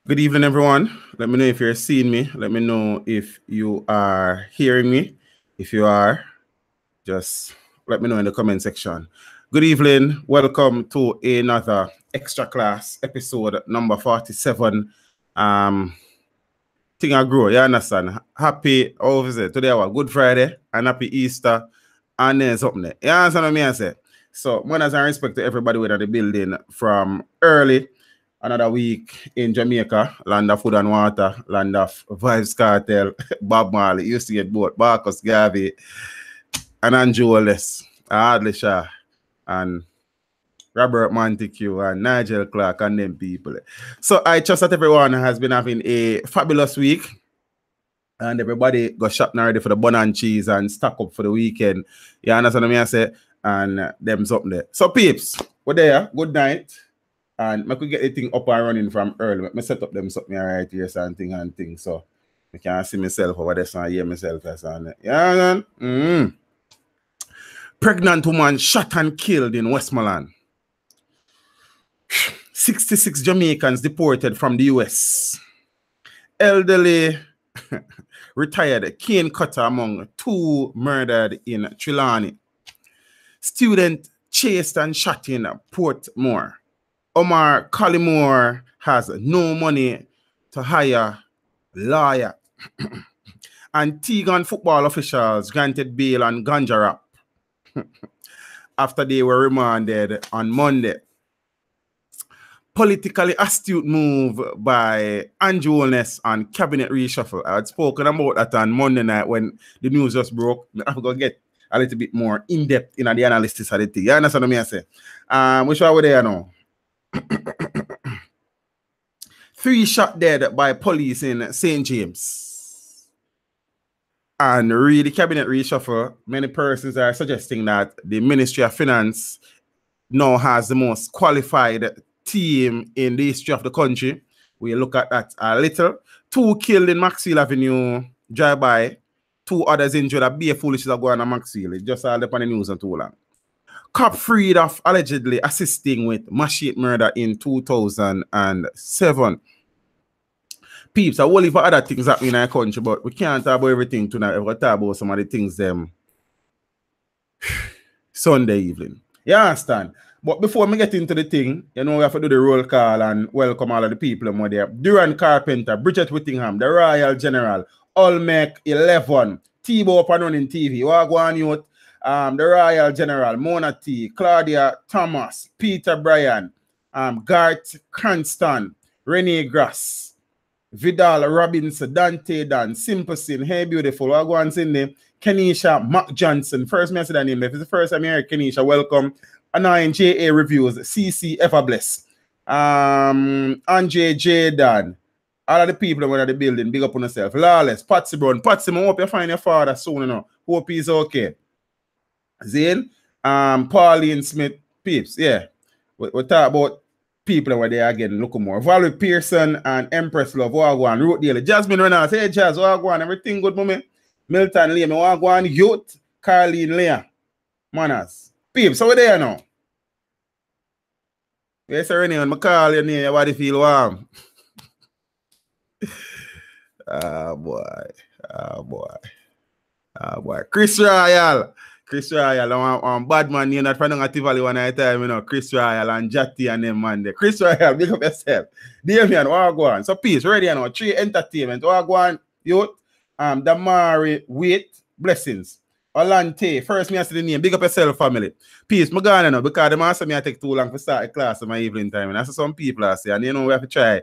Good evening, everyone. Let me know if you're seeing me. Let me know if you are hearing me. If you are, just let me know in the comment section. Good evening. Welcome to another extra class episode number 47. Thing I grow, you understand? Happy, how is it? Today, Good Friday and happy Easter. And then something there. You understand what I say? So, manners and respect to everybody within the building from early. Another week in Jamaica, land of food and water, land of Vibes Cartel, Bob Marley, used to get both, Marcus Garvey, and Andrew Holness, Hardly Shah, and Robert Montague, and Nigel Clark, and them people. So I trust that everyone has been having a fabulous week, and everybody got shopping already for the bun and cheese and stock up for the weekend. You understand what I say? And them something there. So peeps, we're there. Good night. And I could get the thing up and running from early. I set up them something right here, something. So I can see myself over there and hear myself. Yeah, man. Pregnant woman shot and killed in Westmoreland. 66 Jamaicans deported from the US. Elderly retired cane cutter among 2 murdered in Jelani. Student chased and shot in Portmore. Omar Collymore has no money to hire lawyer. Antiguan football officials granted bail on ganja rap after they were remanded on Monday. Politically astute move by Holness on cabinet reshuffle. I had spoken about that on Monday night when the news just broke. I'm going to get a little bit more in-depth in the analysis of the thing. You understand what I say? Which one were there now? 3 shot dead by police in St. James. And really, cabinet reshuffle, many persons are suggesting that the Ministry of Finance now has the most qualified team in the history of the country. We look at that a little. 2 killed in Maxwell Avenue, drive-by. 2 others injured. A be foolish is going on Maxwell. It just all up on the news and too long. Cop freed of allegedly assisting with machete murder in 2007. Peeps, I will leave for other things happening in our country, but we can't talk about everything tonight. We're going to talk about some of the things them Sunday evening. You understand? But before we get into the thing, you know, we have to do the roll call and welcome all of the people who are there. Duran Carpenter, Bridget Whittingham, the Royal General, Olmec 11, T-Bo up and running TV, Wagwan Youth, the Royal General, Mona T, Claudia Thomas, Peter Bryan, Garth Cranston, Renee Grass, Vidal Robinson, Dante Dan, Simpson, Hey Beautiful, Wagwan's in there, Kenisha Mac Johnson. First me I say that name. If it's the first time you hear Kenisha, welcome. Annoying JA Reviews, CC Everbless, Andre Jadan, all of the people that are in the building, big up on yourself. Lawless, Patsy Brown. Patsy, I hope you find your father soon, you know. Hope he's okay. Zane, Pauline Smith, peeps, yeah. We talk about people that were there again, look more. Valerie Pearson and Empress Love, Wagwan, Root Daily. Jasmine Reynolds, hey Jazz, Wagwan, everything good, mommy. Milton Lee, Wagwan, Youth, Carleen Leah, Manners. Peeps, so we're there now. Yes, sir, Renee, I call your name, your body feel warm. Boy. Chris Royal, bad man, you not from Valley one at a time, you know. Chris Royal and Jatty and them man there. Chris Royal, big up yourself. Damian, Wagwan. So peace, ready now. 3 entertainment. Wagwan, Youth, Damari, Wait, Blessings. Olante, first me I see the name. Big up yourself, family. Peace, I'm going now because the master me I take too long to start a class in my evening time. And that's what some people are saying. And you know, we have to try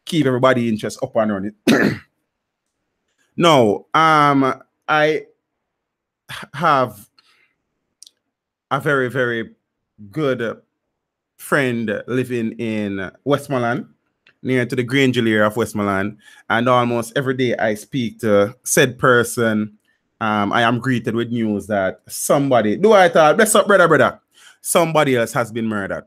keep everybody interest up and running. Now, I have a very, very good friend living in Westmoreland, near to the Granger area of Westmoreland. And almost every day I speak to said person. I am greeted with news that somebody, bless up, brother, somebody else has been murdered.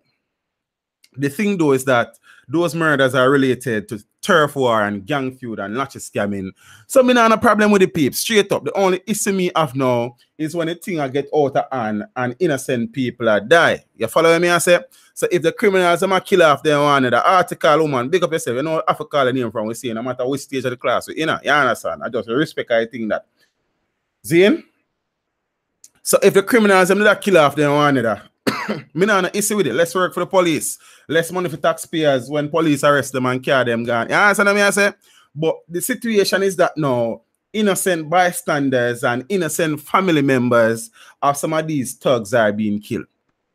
The thing though is that those murders are related to turf war and gang feud and lots of scamming. So me not a problem with the peeps. Straight up. The only issue me have now is when the thing I get out of hand and innocent people are die. You follow me I say? So if the criminals are kill off them one, the article woman, big up yourself. You know I have to call a name from we see no matter which stage of the class. You know, you understand? I just respect I think that. Zane? So if the criminals them that kill off them one another, me not an issue with it. Let's work for the police. Less money for taxpayers when police arrest them and carry them gone. You understand what I say? But the situation is that now innocent bystanders and innocent family members of some of these thugs are being killed.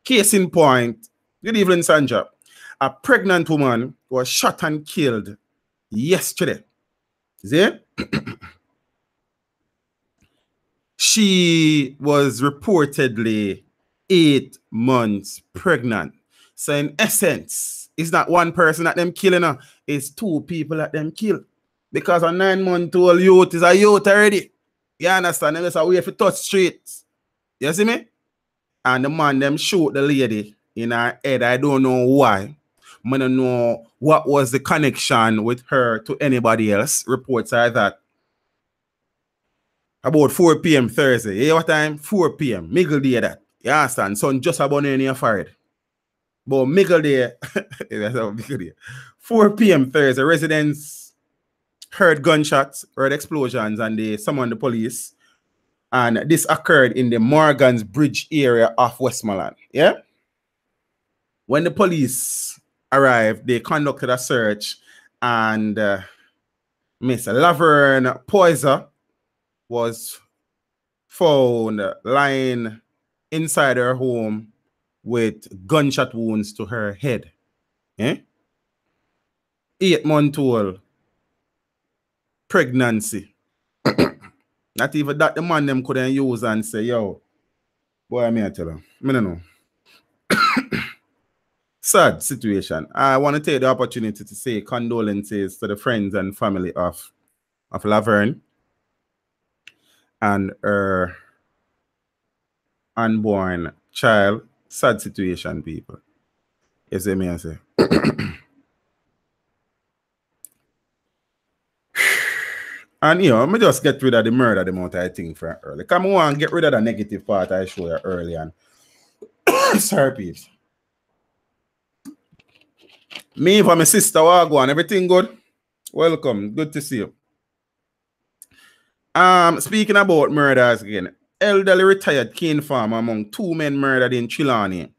Case in point, good evening, Sandra. A pregnant woman was shot and killed yesterday. See? She was reportedly 8 months pregnant. So in essence, it's not one person that them killing her, it's 2 people that them kill. Because a 9-month-old youth is a youth already. You understand? Them just a way to touch streets. You see me? And the man them shoot the lady in her head. I don't know why. I don't know what was the connection with her to anybody else. Reports are that about 4 p.m. Thursday. You know what time? 4 p.m. Middle day that. You understand? Son just about in your forehead. But middle day, 4 p.m. Thursday, residents heard gunshots, heard explosions, and they summoned the police. And this occurred in the Morgan's Bridge area of Westmoreland. Yeah? When the police arrived, they conducted a search, and Miss Laverne Poiser was found lying inside her home with gunshot wounds to her head. 8-month-old pregnancy. Not even that the man them couldn't use and say, yo, boy, I tell her. I don't know. Sad situation. I want to take the opportunity to say condolences to the friends and family of Laverne and her unborn child. Sad situation, people. You see me, I say. And you know, me just get rid of the murder the amount I think for early. Come on, get rid of the negative part I show you early and sorry, peeps. Me for my sister Wagwan, everything good? Welcome, good to see you. Speaking about murders again, elderly retired cane farmer among 2 men murdered in Jelani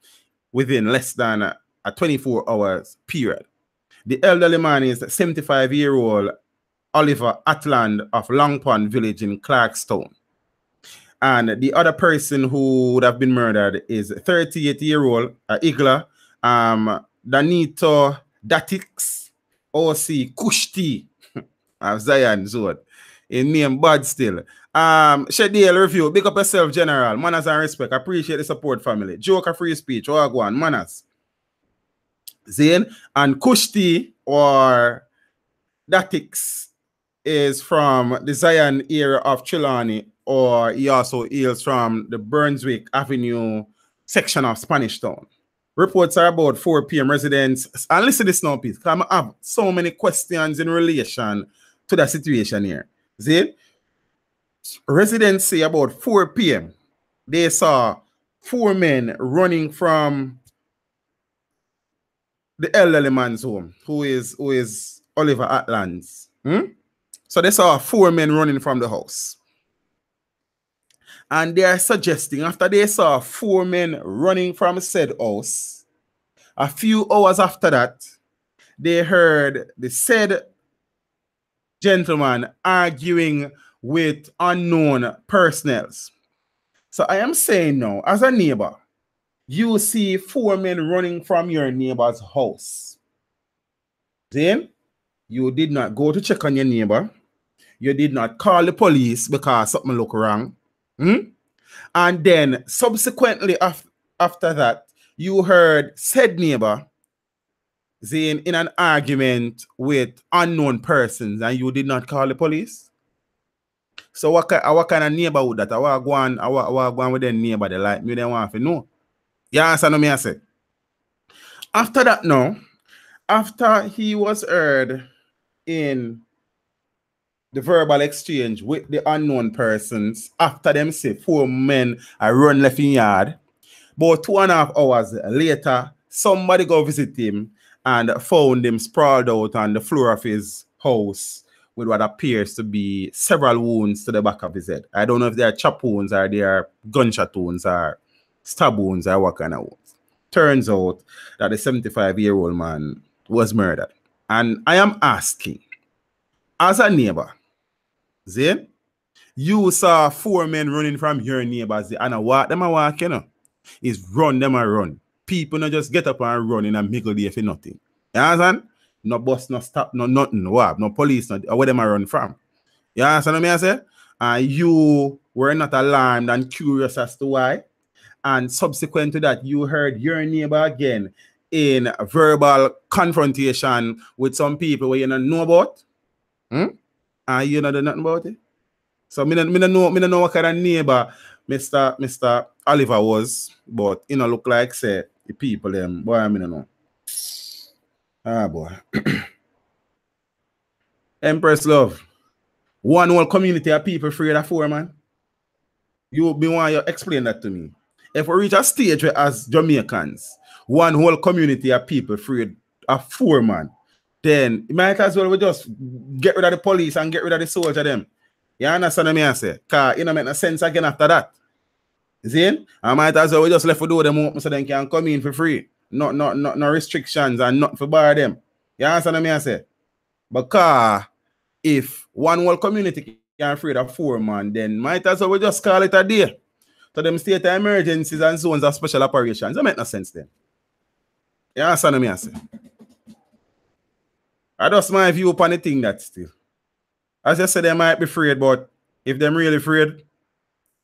within less than a 24 hours period. The elderly man is 75-year-old Oliver Atland of Long Pond Village in Clarkstown. And the other person who would have been murdered is 38-year-old Igla Danito Datix OC Kushti of Zion Zone. In name bad still. Shediel review. Big up yourself, General. Manners and respect. Appreciate the support, family. Joker free speech. Wagwan. Manners. Zane. And Kushti or Datix is from the Zion area of Jelani, or he also hails from the Brunswick Avenue section of Spanish Town. Reports are about 4 p.m. residents. And listen to this now, please. I have so many questions in relation to the situation here. See? Residents say about 4 p.m. they saw 4 men running from the elderly man's home, who is Oliver Atlands. So they saw 4 men running from the house. And they are suggesting after they saw 4 men running from said house, a few hours after that, they heard the said gentleman arguing with unknown personnels. So I am saying now, as a neighbor, you see 4 men running from your neighbor's house. Then you did not go to check on your neighbor. You did not call the police because something looked wrong. And then subsequently after that, you heard said neighbor in an argument with unknown persons and you did not call the police. So what kind of neighborhood that I want to go on with them neighbor they like me, they want to know. You understand what I say? After that now, after he was heard in the verbal exchange with the unknown persons after them say 4 men are run left in yard. About 2.5 hours later, somebody go visit him and found him sprawled out on the floor of his house with what appears to be several wounds to the back of his head. I don't know if they are chop wounds or they are gunshot wounds or stab wounds or what kind of wounds. Turns out that the 75-year-old man was murdered. And I am asking, as a neighbor, Zane, you saw 4 men running from your neighbors and what them a walk, you know? Is run them a run. People not just get up and run in a middle day for nothing. You understand? No bus, no stop, no nothing, no police, no where them a run from. You understand what I say? And you were not alarmed and curious as to why. And subsequent to that, you heard your neighbor again in verbal confrontation with some people where you don't know about. And you don't know nothing about it. So me don't know what kind of neighbor Mr. Oliver was, but you know look like say the people them boy I don't know. Ah boy. Empress love. One whole community of people afraid of 4 man. You want you explain that to me. If we reach a stage where as Jamaicans, one whole community of people afraid of 4 man, then it might as well we just get rid of the police and get rid of the soldier them. You understand what I say? Because it don't make no sense again after that. See? I might as well we just left for do them open so they can come in for free. No restrictions and nothing for bar them. You understand what I say? Because if one whole community can afraid of 4 man, then might as well we just call it a day. So them state of emergencies and zones of special operations. That make no sense then. You understand what I say? I just my view upon the thing that still. As I said, they might be afraid, but if they're really afraid,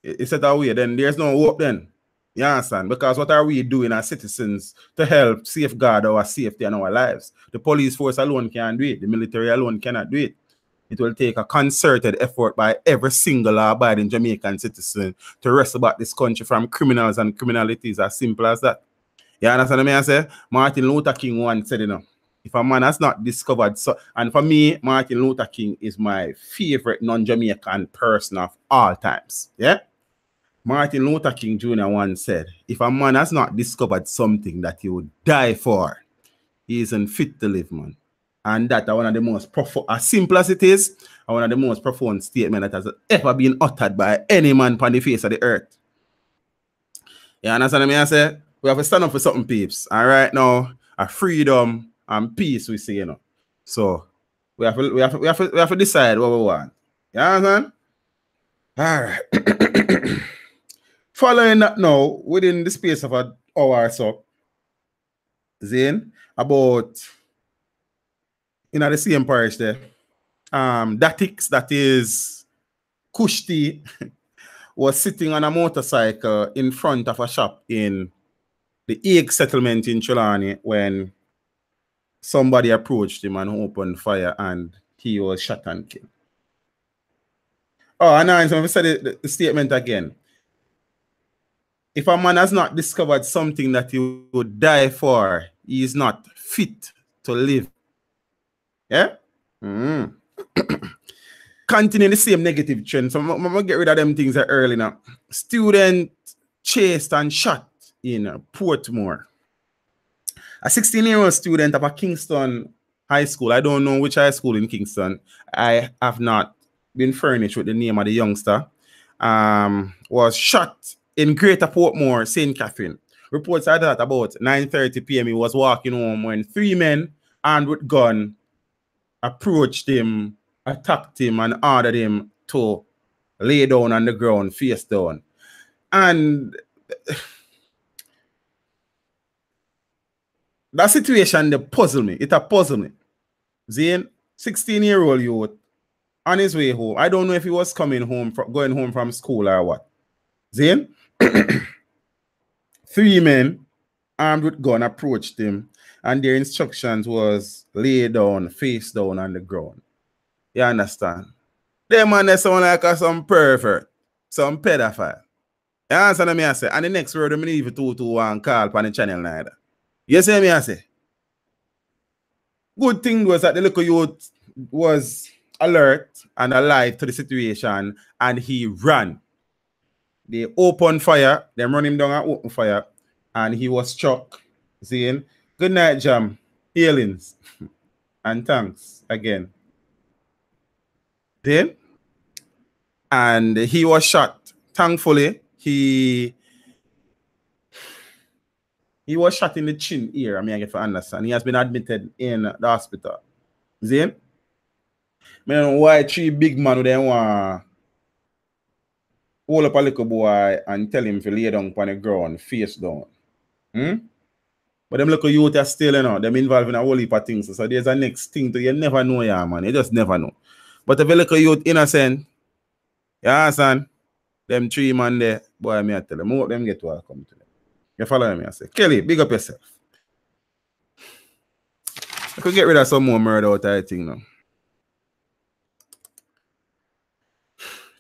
it's that way, then there's no hope then. You understand? Because what are we doing as citizens to help safeguard our safety and our lives? The police force alone can't do it. The military alone cannot do it. It will take a concerted effort by every single law-abiding Jamaican citizen to wrestle back this country from criminals and criminalities, as simple as that. You understand what I say? Martin Luther King once said, you know, if a man has not discovered, and for me, Martin Luther King is my favorite non-Jamaican person of all times. Yeah? Martin Luther King Jr. once said, if a man has not discovered something that he would die for, he isn't fit to live, man. And that is one of the most profound, as simple as it is, one of the most profound statements that has ever been uttered by any man upon the face of the earth. You understand what I say? We have to stand up for something, peeps. And right now, a freedom and peace, we say, you know. So we have to decide what we want. You understand? All right. Following that now, within the space of an hour or so, Zane, about in the same parish there, Datix, that is Kushti, was sitting on a motorcycle in front of a shop in the Egg settlement in Jelani when somebody approached him and opened fire and he was shot and killed. Oh, and now I'm say the statement again. If a man has not discovered something that he would die for, he is not fit to live. Yeah? Continuing the same negative trend. So I'm going to get rid of them things early now. Student chased and shot in Portmore. A 16-year-old student of a Kingston high school. I don't know which high school in Kingston. I have not been furnished with the name of the youngster. Was shot in Greater Portmore, St. Catherine. Reports are that about 9:30 p.m. he was walking home when 3 men armed with gun approached him, attacked him, and ordered him to lay down on the ground, face down. And that situation, they puzzle me. It a puzzle me. Zane, 16-year-old youth, on his way home. I don't know if he was coming home, going home from school or what. Zane, 3 men armed with gun approached him, and their instructions was lay down, face down on the ground. You understand? Them man, they sound like some pervert, some pedophile. You understand what I say? And the next word, I leave it 221 call on the channel neither. You see me I say? Good thing was that the little youth was alert and alive to the situation, and he ran. They opened fire, them run him down and open fire, and he was struck. Saying, good night, Jam. Healings. And thanks again. Then, and he was shot. Thankfully, he was shot in the chin ear. I mean, I get to understand. He has been admitted in the hospital. Zane? I don't know why 3 big men would want hold up a little boy and tell him to lay down on the ground, face down. But them little youth are still, you know, them involved in a whole heap of things. So there's a next thing to you never know, yeah, man. You just never know. But if a little youth innocent, you understand? Them 3 man there, boy, me I tell them, hope them get to come to them. You follow me? I say, Kelly, big up yourself. I could get rid of some more murder out of that thing now.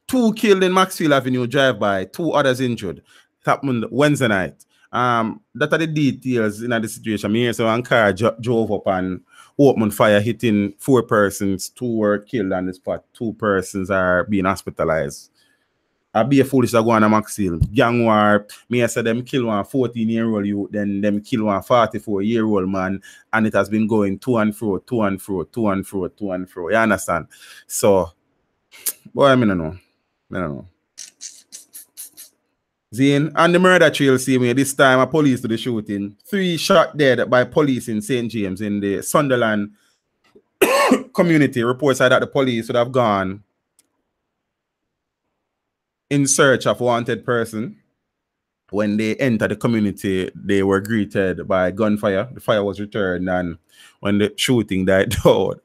2 killed in Maxfield Avenue drive-by, 2 others injured. It happened Wednesday night. That are the details in the situation. Me here, so one car drove up and opened fire, hitting 4 persons. 2 were killed on the spot. 2 persons are being hospitalized. I be a foolish to go on a Maxfield. Gang war. Me I said them kill one 14-year-old youth, then them kill one 44-year-old man, and it has been going to and fro, to and fro, to and fro, to and fro. You understand? So, boy, I don't know. I don't know. Zane, and the murder trail see me this time a police to the shooting. 3 shot dead by police in St. James in the Sunderland community. Reports are that the police would have gone in search of a wanted person. When they entered the community, they were greeted by gunfire. The fire was returned, and when the shooting died out,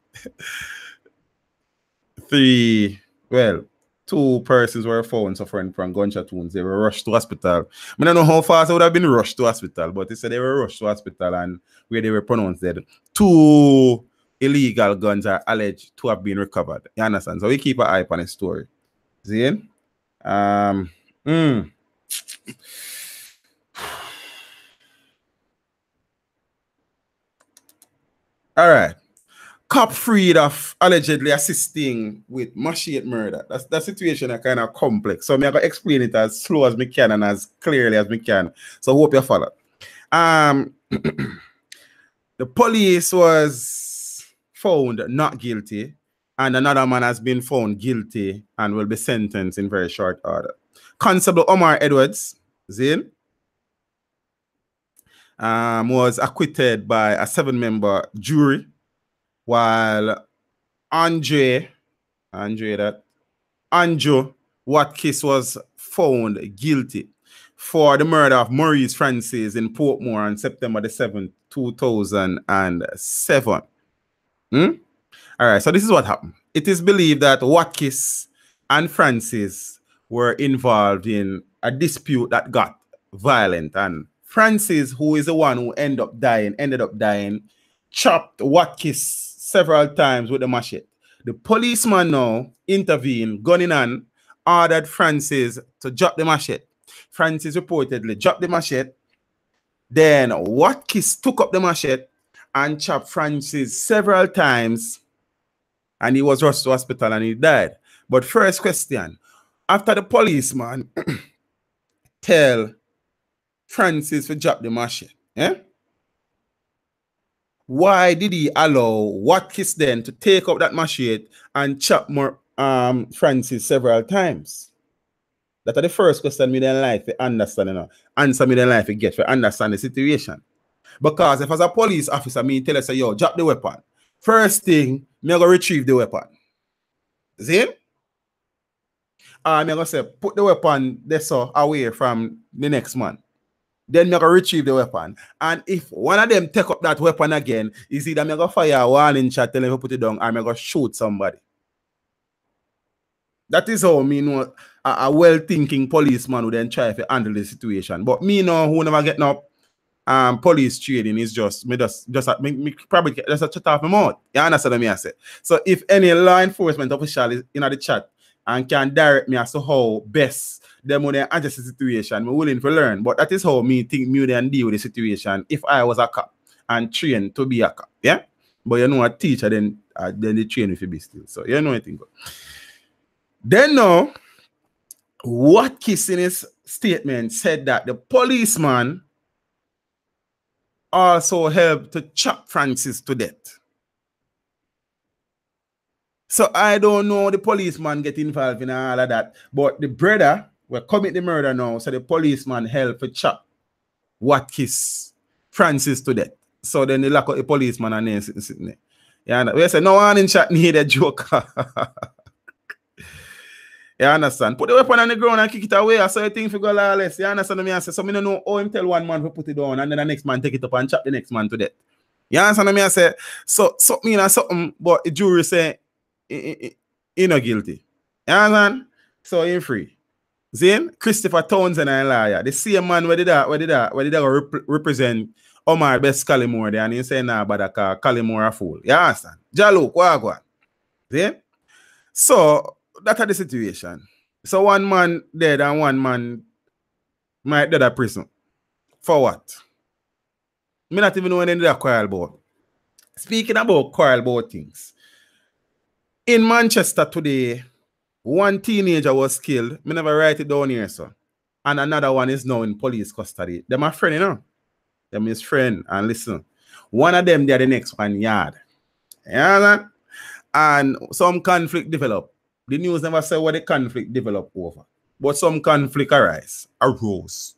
2 persons were found suffering from gunshot wounds. They were rushed to hospital. I don't know how fast they would have been rushed to hospital, but they said they were rushed to hospital, and where they were pronounced dead. 2 illegal guns are alleged to have been recovered. You understand? So we keep an eye on the story. See? All right. Cop freed of allegedly assisting with machete murder. That's the situation is kind of complex. So I'm going to explain it as slow as I can and as clearly as I can. So hope you follow. The police was found not guilty, and another man has been found guilty and will be sentenced in very short order. Constable Omar Edwards, Zane, was acquitted by a 7-member jury, while Andrew Watkins was found guilty for the murder of Maurice Francis in Portmore on September the 7th, 2007. All right, so this is what happened. It is believed that Watkins and Francis were involved in a dispute that got violent, and Francis, who is the one who ended up dying, chopped Watkins several times with the machete. The policeman now intervened, gun in hand, ordered Francis to drop the machete. Francis reportedly dropped the machete. Then Watkins took up the machete and chopped Francis several times, and he was rushed to hospital and he died. But first question, after the policeman tell Francis to drop the machete, why did he allow Watkins then to take up that machete and chop Francis several times? That's the first question me in life to understand, you know. Answer me in life to get to understand the situation. Because if as a police officer, me tell us, yo, drop the weapon. First thing, me go retrieve the weapon. See? Me go say, put the weapon this away from the next man. Then me go retrieve the weapon. And if one of them take up that weapon again, is either me go fire a warning shot, tell him to put it down, or me go shoot somebody. That is how me know a well-thinking policeman would then try to handle the situation. But me know who never get no police training is just me probably just a chat off my mouth. You understand what I say? So if any law enforcement official is in the chat and can direct me as to how best them would adjust the situation, I'm willing to learn. But that is how me think me would deal with the situation if I was a cop and trained to be a cop. Yeah? But you know, a teacher then then the chain will be still. So you know anything. Then now, Watkins in his statement said that the policeman also helped to chop Francis to death. So I don't know the policeman get involved in all of that, but the brother will commit the murder now, so the policeman helped to chop Watkins Francis to death. So then they lock up the policeman and then sitting there. Yeah, we say no one in chat need a joker. You understand? Put the weapon on the ground and kick it away. I saw you think for go lawless. You understand what I say? So I don't know how him tell one man to put it down and then the next man take it up and chop the next man to death. You understand what I say? So something and something, but the jury say he not guilty. You understand? So he's free. Then Christopher Townsend and lawyer. The same man where did that represent Omar best Collymore there and he say nah, but Collymore a fool. You understand? Jalo, go. See? So that's the situation. So one man dead and one man might dead at prison. For what? Me not even know when they quarrel about. Speaking about quarrel about things. In Manchester today, one teenager was killed. Me never write it down here, sir. And another one is now in police custody. They're my friend, you know. Them his friend. And listen, one of them, they're the next one yard. You know that? And some conflict developed. The news never said what the conflict developed over. But some conflict arose.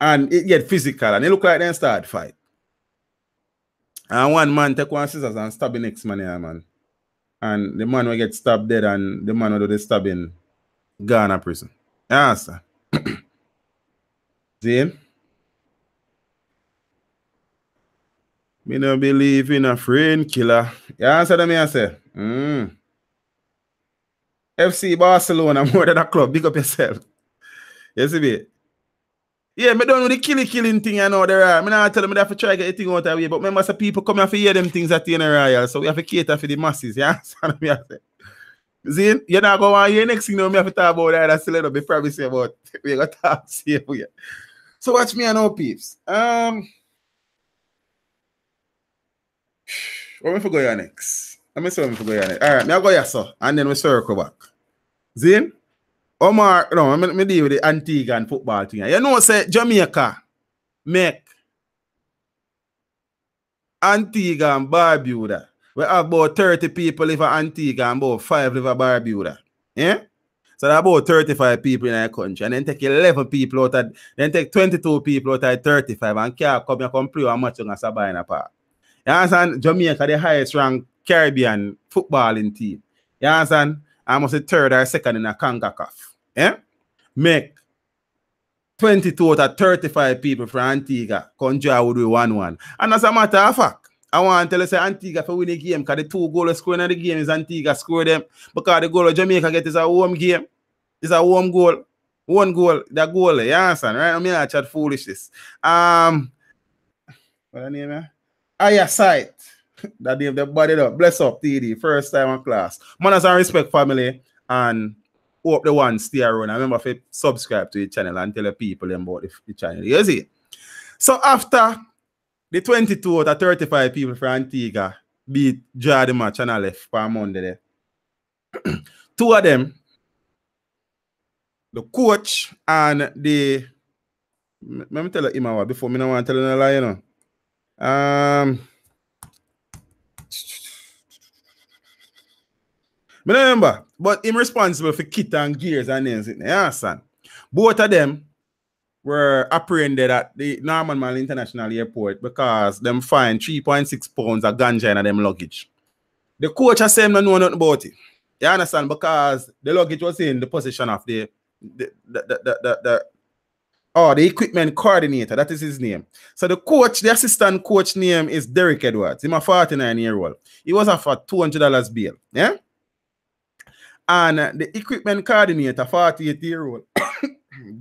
And it get physical. And it look like they start fight. And one man take one scissors and stab the next man here, man. And the man will get stabbed dead and the man will do the stabbing gone to prison. Yes, sir. See? Me no believe in a friend killer. You answer to me and say, FC Barcelona more than a club. Big up yourself. You see me? Yeah, me don't know the killing thing I know there are. Me not tell them they have to try to get the thing out of the way. But remember, some people come here to hear them things at the Royal. So we have to cater for the masses. Yeah, me I say. See, you're not going to hear next thing now. Me have to talk about that. That's still be probably say about. We got to talk here. So watch me and all peeps. What am I for go here next? Let me see what I'm for go here next. All right, me I go here, so, and then we circle back. See? Omar, no, me deal with the Antiguan football thing. You know, say Jamaica make Antigua and Barbuda. We have about 30 people live in Antigua and about 5 live in Barbuda. Yeah? So there are about 35 people in our country. And then take 11 people out of, then take 22 people out of 35 and can't come here and play a match on a Sabina Park. You understand? Jamaica, the highest ranked Caribbean footballing team. You understand? I must say third or second in a CONCACAF. Yeah? Make 22 out of 35 people from Antigua conjure would do 1-1. And as a matter of fact, I want to tell you say Antigua for win the game because the 2 goals scored in the game is Antigua score them because the goal of Jamaica get is a home game. It's a home goal. 1 goal, the goal, you understand? Right? I mean, I chat foolishness. What's the name? Sight. That name the body up. Bless up, TD. First time in class. Manners and respect, family. And hope the one stay around. I remember if you subscribe to the channel and tell the people about the channel. You see? So after the 22 out of 35 people from Antigua beat draw the match and I left for Monday there. 2 of them, the coach and the let me tell him before me no want to tell him a lie, you know. I remember, but him responsible for kit and gears and names. You understand? Both of them were apprehended at the Norman Mall International Airport because them find 3.6 pounds of ganja in them luggage. The coach has said no know nothing about it. You understand? Because the luggage was in the possession of the equipment coordinator. That is his name. So the coach, the assistant coach name is Derek Edwards. He's a 49-year-old. He was offered $200 bail. Yeah? And the equipment coordinator, 48-year-old,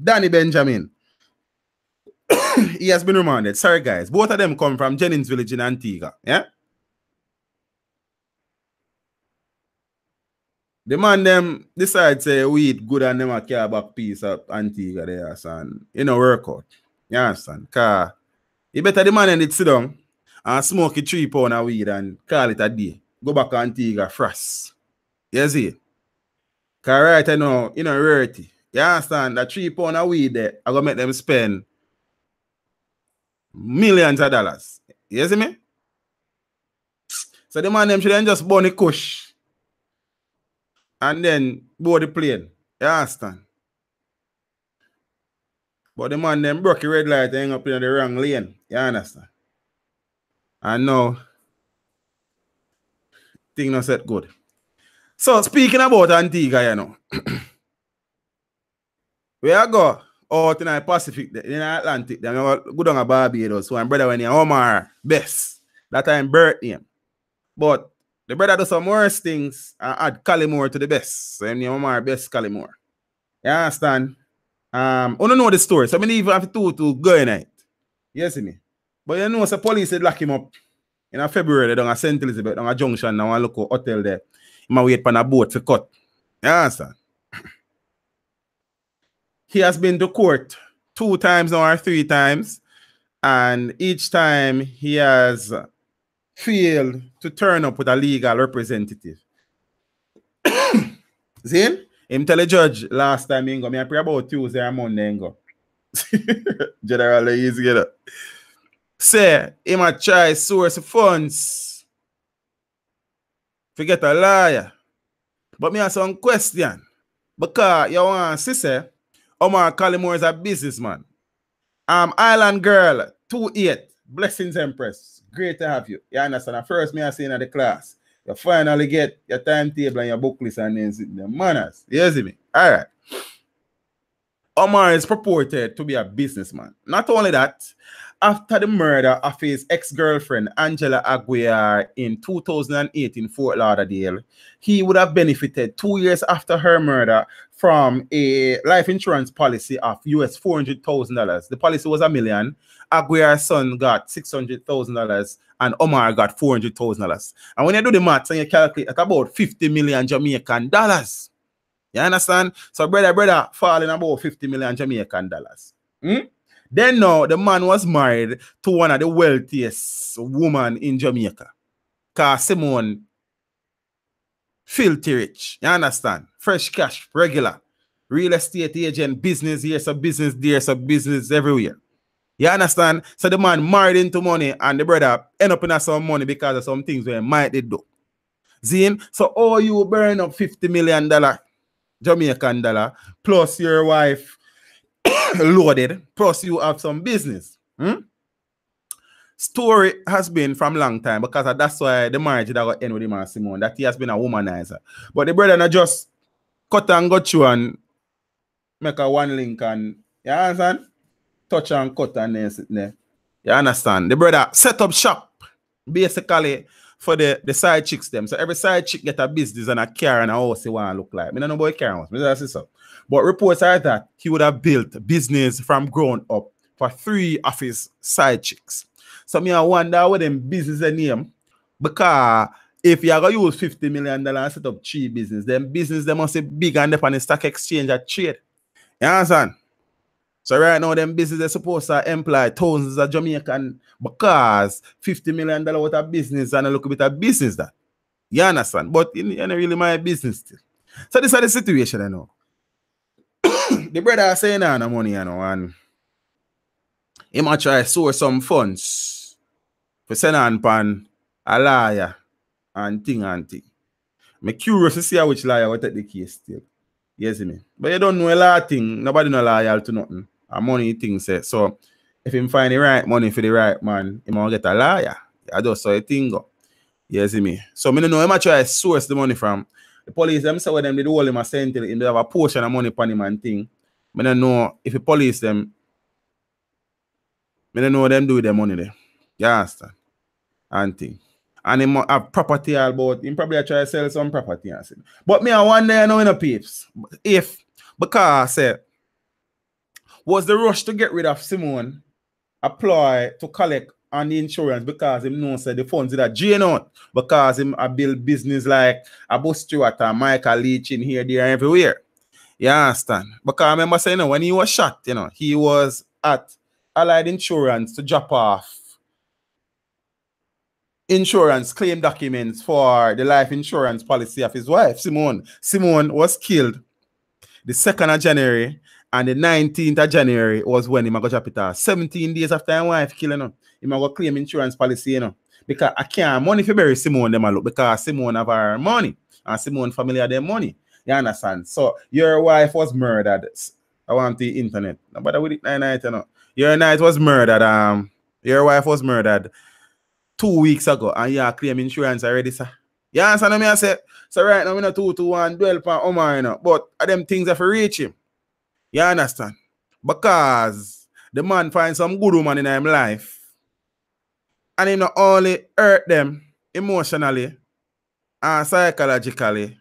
Danny Benjamin, he has been remanded. Sorry, guys. Both of them come from Jennings Village in Antigua. Yeah? The man them decide say weed good and them a care back piece of Antigua there, son. You know, work out. You understand? Cause you better the man and it sit down and smoke a 3 pound of weed and call it a day go back to Antigua frost. You see? Because right now, rarity. You understand? That 3 pound of weed there, I gonna make them spend millions of dollars. You see me? So the man them should just burn the kush and then board the plane. You understand? But the man them broke the red light and hang up in the wrong lane. You understand? And now, thing not set good. So speaking about Antigua, we are go out in the Pacific, in the Atlantic, then we go down to Barbados. So my brother when he Omar best. That time birth him. But the brother do some worse things and add Collymore to the best. So him Omar best Collymore. You understand? I don't know the story. So I even have to go in it. You see me? But you know, the police had lock him up in February down at St. Elizabeth, down at Junction, now I look at hotel there. He might wait for a boat to cut. You understand? He has been to court 2 times or 3 times, and each time he has failed to turn up with a legal representative. See? Him tell the judge last time he go, I pray about Tuesday or Monday he go. General easy get up. Say, he might try source of funds. Forget a liar. But me have some question. Because you want to say, Omar Collymore is a businessman. Island Girl, 28, Blessings Empress. Great to have you. You understand? At first, me I say in the class, you finally get your timetable and your book list and then the manners. You see me? All right. Omar is purported to be a businessman. Not only that, after the murder of his ex-girlfriend, Angela Aguiar, in 2008 in Fort Lauderdale, he would have benefited 2 years after her murder from a life insurance policy of US $400,000. The policy was $1 million. Aguiar's son got $600,000 and Omar got $400,000. And when you do the maths and you calculate at about 50 million Jamaican dollars. You understand? So brother falling about 50 million Jamaican dollars. Then now the man was married to one of the wealthiest women in Jamaica. Cause Simone filthy rich. You understand? Fresh cash, regular. Real estate agent, business here, so business there, so business everywhere. You understand? So the man married into money and the brother end up in some money because of some things where might they do. Zine, so all you burn up $50 million Jamaican dollar plus your wife loaded, plus you have some business. Story has been from long time because that's why the marriage that got end with him and Simone, that he has been a womanizer. But the brother not just cut and got you and make a one link and you understand? Touch and cut and then sit there. You understand? The brother set up shop basically for the side chicks them. So every side chick get a business and a car and a house they want to look like. I don't know about car house. So. But reports are that he would have built business from ground up for 3 of his side chicks. So me I wonder what them business they name. Because if you are going to use $50 million and set up 3 business, then business they must be big and up on the stock exchange at trade. You understand? So right now, them business are supposed to employ thousands of Jamaican because $50 million worth of business and a little bit of business that. You understand? But it's not really my business still. So this is the situation, I know. The brother is saying no money, and he might try to source some funds for send on pan a liar and thing. I'm curious to see which liar will take the case still. Yes, me. But you don't know a lot of things. Nobody know loyal to nothing. A money thing says. So if him find the right money for the right man, he might get a liar. I just saw a thing go. Yes, me. So I don't know. He might try to source the money from the police. Them say them they do all him a send him. They have a portion of money upon him and thing. I don't know if the police them. I don't know what them do with their money there. You understand? And thing. And he might have property all about. He probably try to sell some property. But me I wonder, you know, in a peeps. Because was the rush to get rid of Simone apply to collect on the insurance because him knows the funds that drain out because him a build business like a Bus Stewart and Michael Leach in here, there, and everywhere. You understand? Because I remember saying, when he was shot, he was at Allied Insurance to drop off insurance claim documents for the life insurance policy of his wife, Simone. Simone was killed the 2nd of January, and the 19th of January was when he got drop it off. 17 days after his wife killing him, he got claim insurance policy, you know. Because I can't money for bury Simone them a look, because Simone have her money, and Simone family have their money. You understand? So your wife was murdered. I want the internet. Nobody with it night, you know. Your night was murdered. Your wife was murdered 2 weeks ago, and you claim insurance already, sir. You understand what I say? So right now, we not 2-1 dwell upon Omar, you know, but them things have to reach him. You understand? Because the man finds some good woman in his life, and he not only hurt them emotionally and psychologically,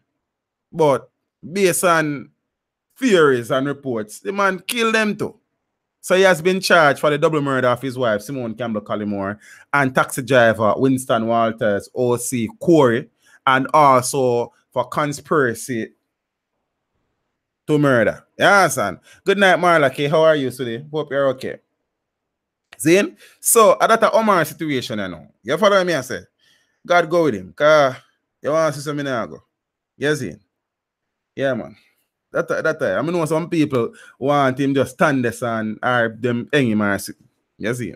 but based on theories and reports, the man killed them too. So he has been charged for the double murder of his wife, Simone Campbell Collymore, and taxi driver Winston Walters, OC Corey, and also for conspiracy to murder. You understand? Good night, Marla K. How are you today? Hope you're okay. Zane? So, that's a Omar situation, you know. You follow me, I say? God go with him. Because you want to see something now go. Yes, Zane? Yeah, man. That I know some people want him just stand this and them hang him. You see?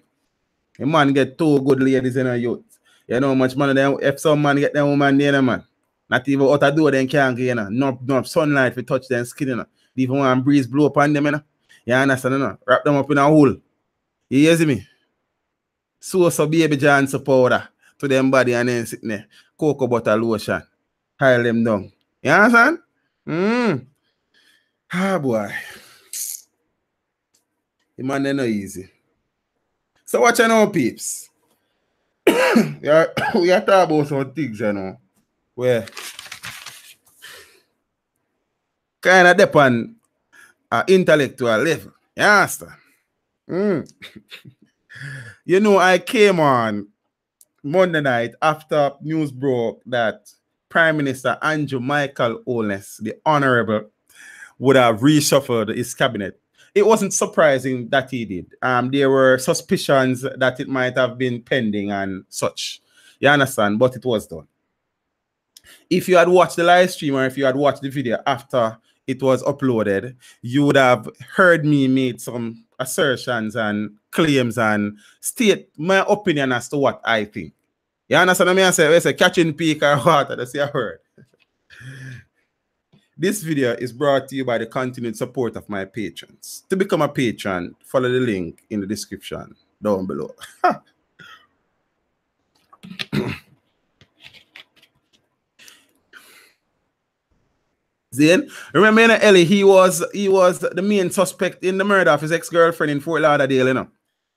A man get 2 good ladies in a youth. You know how much money them, if some man get them woman there, man. Not even out the door, then can't get, you know. No sunlight to touch them skin, you know. Even one breeze blow upon them, you know. You understand, you know? Wrap them up in a hole. You hear me? So baby Johnson powder to them body and then sitting there. Cocoa butter lotion. Pile them down. You understand? Ah, boy. The man, they're not easy. So watch you know, peeps. we are talking about some things, you know, where kind of depend intellectual level. You understand? You know, I came on Monday night after news broke that Prime Minister Andrew Michael Holness, the Honorable, would have reshuffled his cabinet. It wasn't surprising that he did. There were suspicions that it might have been pending and such. You understand? But it was done. If you had watched the live stream or if you had watched the video after it was uploaded, you would have heard me make some assertions and claims and state my opinion as to what I think. You understand what I say? I say catching peak or water, that's your word. This video is brought to you by the continued support of my patrons. To become a patron, follow the link in the description down below. Then remember, you know, Ellie, he was the main suspect in the murder of his ex-girlfriend in Fort Lauderdale, you know.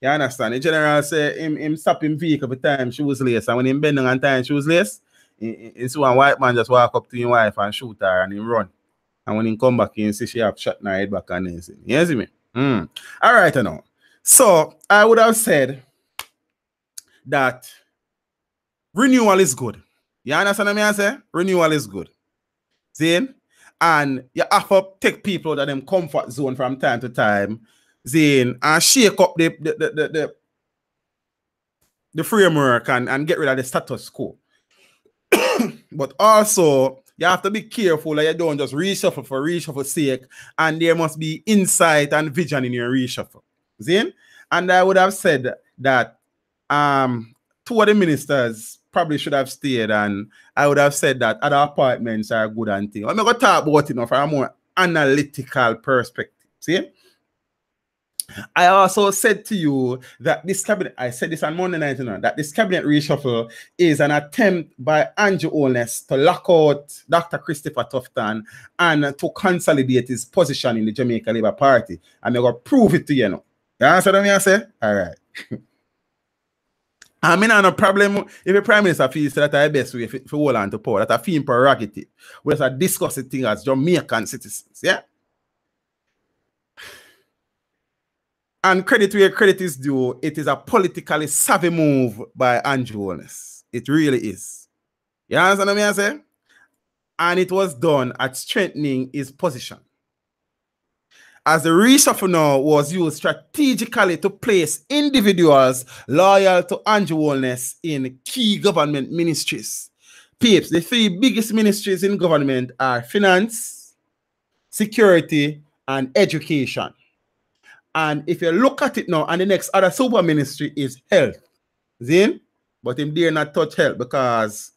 You understand? The general say him stop him vehicle every time she was laced, and when him bending on time she was laced, it's one white man just walk up to his wife and shoot her and he run. And when he come back, he see she have shot in her head back and everything. You see me? All right, I know. So I would have said that renewal is good. You understand what I say? Renewal is good. Zane? And you have to take people out of them comfort zone from time to time, Zane, and shake up the framework and get rid of the status quo. But also, you have to be careful that you don't just reshuffle for reshuffle's sake, and there must be insight and vision in your reshuffle. Zane? And I would have said that 2 of the ministers probably should have stayed, and I would have said that other appointments are good and things. I'm going to talk about it from a more analytical perspective. See? I also said to you that this cabinet, I said this on Monday night, you know, that this cabinet reshuffle is an attempt by Andrew Holness to lock out Dr. Christopher Tufton and to consolidate his position in the Jamaica Labour Party. I'm going to prove it to you now. You understand what I say? All right. I mean, I no problem if the Prime Minister feels that the best way for hold on to power, that I feel prerogative. We just discuss the thing as Jamaican citizens, yeah? And credit where credit is due, it is a politically savvy move by Andrew Holness. It really is. You understand what I say? And it was done at strengthening his position. as the reshuffle now was used strategically to place individuals loyal to Holness in key government ministries. Peeps, the three biggest ministries in government are finance, security, and education. And if you look at it now, and the next other super ministry is health. Zin? But him dare not touch health because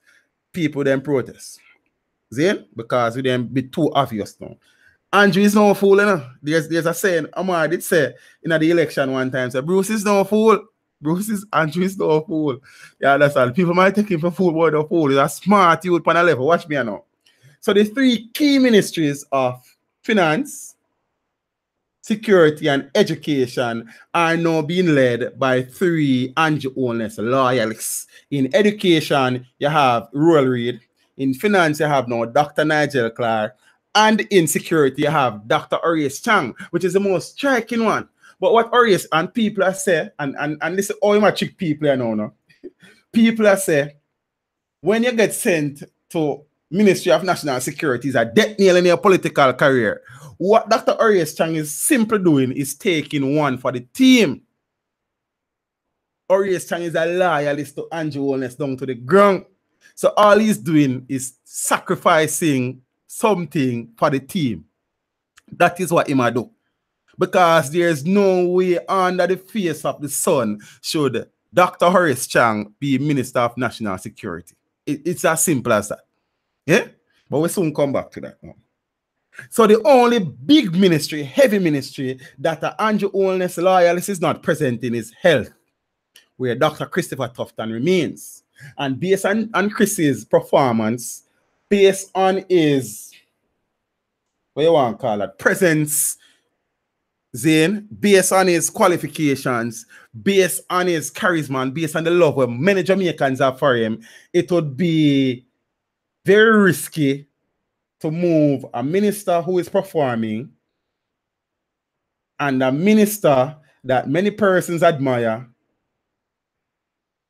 people then protest. Zin? Because we then be too obvious now. Andrew is no fool, you know. There's a saying, Omar did say in the election one time, say, Bruce is no fool. Andrew is no fool. Yeah, that's all. People might take him for fool, but no fool. He's a smart youth on a level. Watch me now. So the three key ministries of finance, security, and education are now being led by three Holness loyalists. In education, you have Royal Reid. In finance, you have now Dr. Nigel Clark. And in security, you have Dr. Arias Chang, which is the most striking one. But what Arias and people are saying, and this is all my trick people I know now. People are saying, when you get sent to Ministry of National Security, is a death nail in your political career. What Dr. Arias Chang is simply doing is taking one for the team. Arias Chang is a loyalist to Holness down to the ground. So all he's doing is sacrificing something for the team. That is what he might do. Because there's no way under the face of the sun should Dr. Horace Chang be Minister of National Security. It's as simple as that. Yeah? But we'll soon come back to that now. So the only big ministry, heavy ministry that Holness loyalist is not present in is health, where Dr. Christopher Tufton remains. And based on Chris's performance, based on his, what you want to call it, presence, Zane, based on his qualifications, based on his charisma, and based on the love that many Jamaicans have for him, it would be very risky to move a minister who is performing and a minister that many persons admire.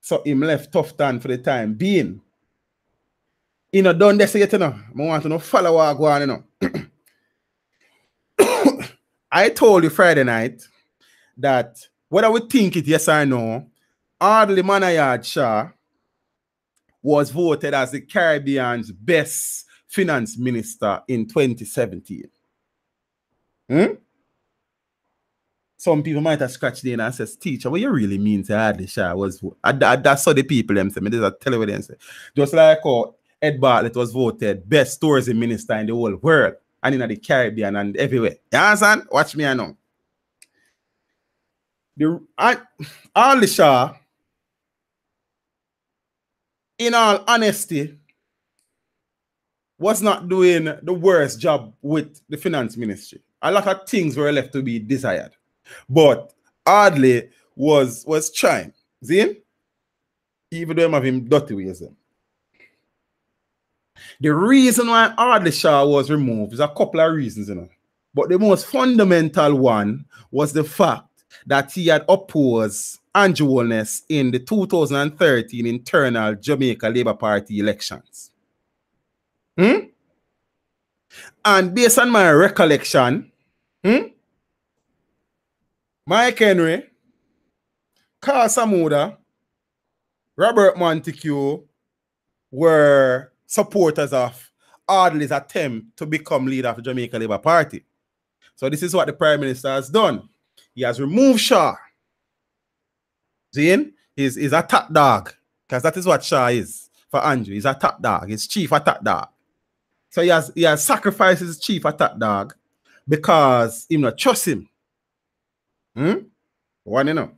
So him left Tufton for the time being. You know, done this yet, you know. I want to know follow what I go on, you know. I told you Friday night that whether we think it yes or no, Ardley Manayard Shah was voted as the Caribbean's best finance minister in 2017. Some people might have scratched in and says, teacher, what you really mean to Ardley Shah was voted? That's how the people them say. There's a television say. Just like how Ed Bartlett was voted best tourism minister in the whole world and in the Caribbean and everywhere. You understand? Watch me I know. Ardley Shah, in all honesty, was not doing the worst job with the finance ministry. A lot of things were left to be desired. But Ardley was trying. See? Even though have him dirty ways. The reason why Ardley Shah was removed is a couple of reasons, you know. But the most fundamental one was the fact that he had opposed Holness in the 2013 internal Jamaica Labour Party elections. And based on my recollection, Mike Henry, Carl Samuda, Robert Montague were supporters of Ardley's attempt to become leader of the Jamaica Labour Party. So this is what the Prime Minister has done. He has removed Shah. Zane is a top dog, because that is what Shah is for Andrew. He's a top dog. He's chief attack dog. So he has sacrificed his chief attack dog because he not trust him. One, you know.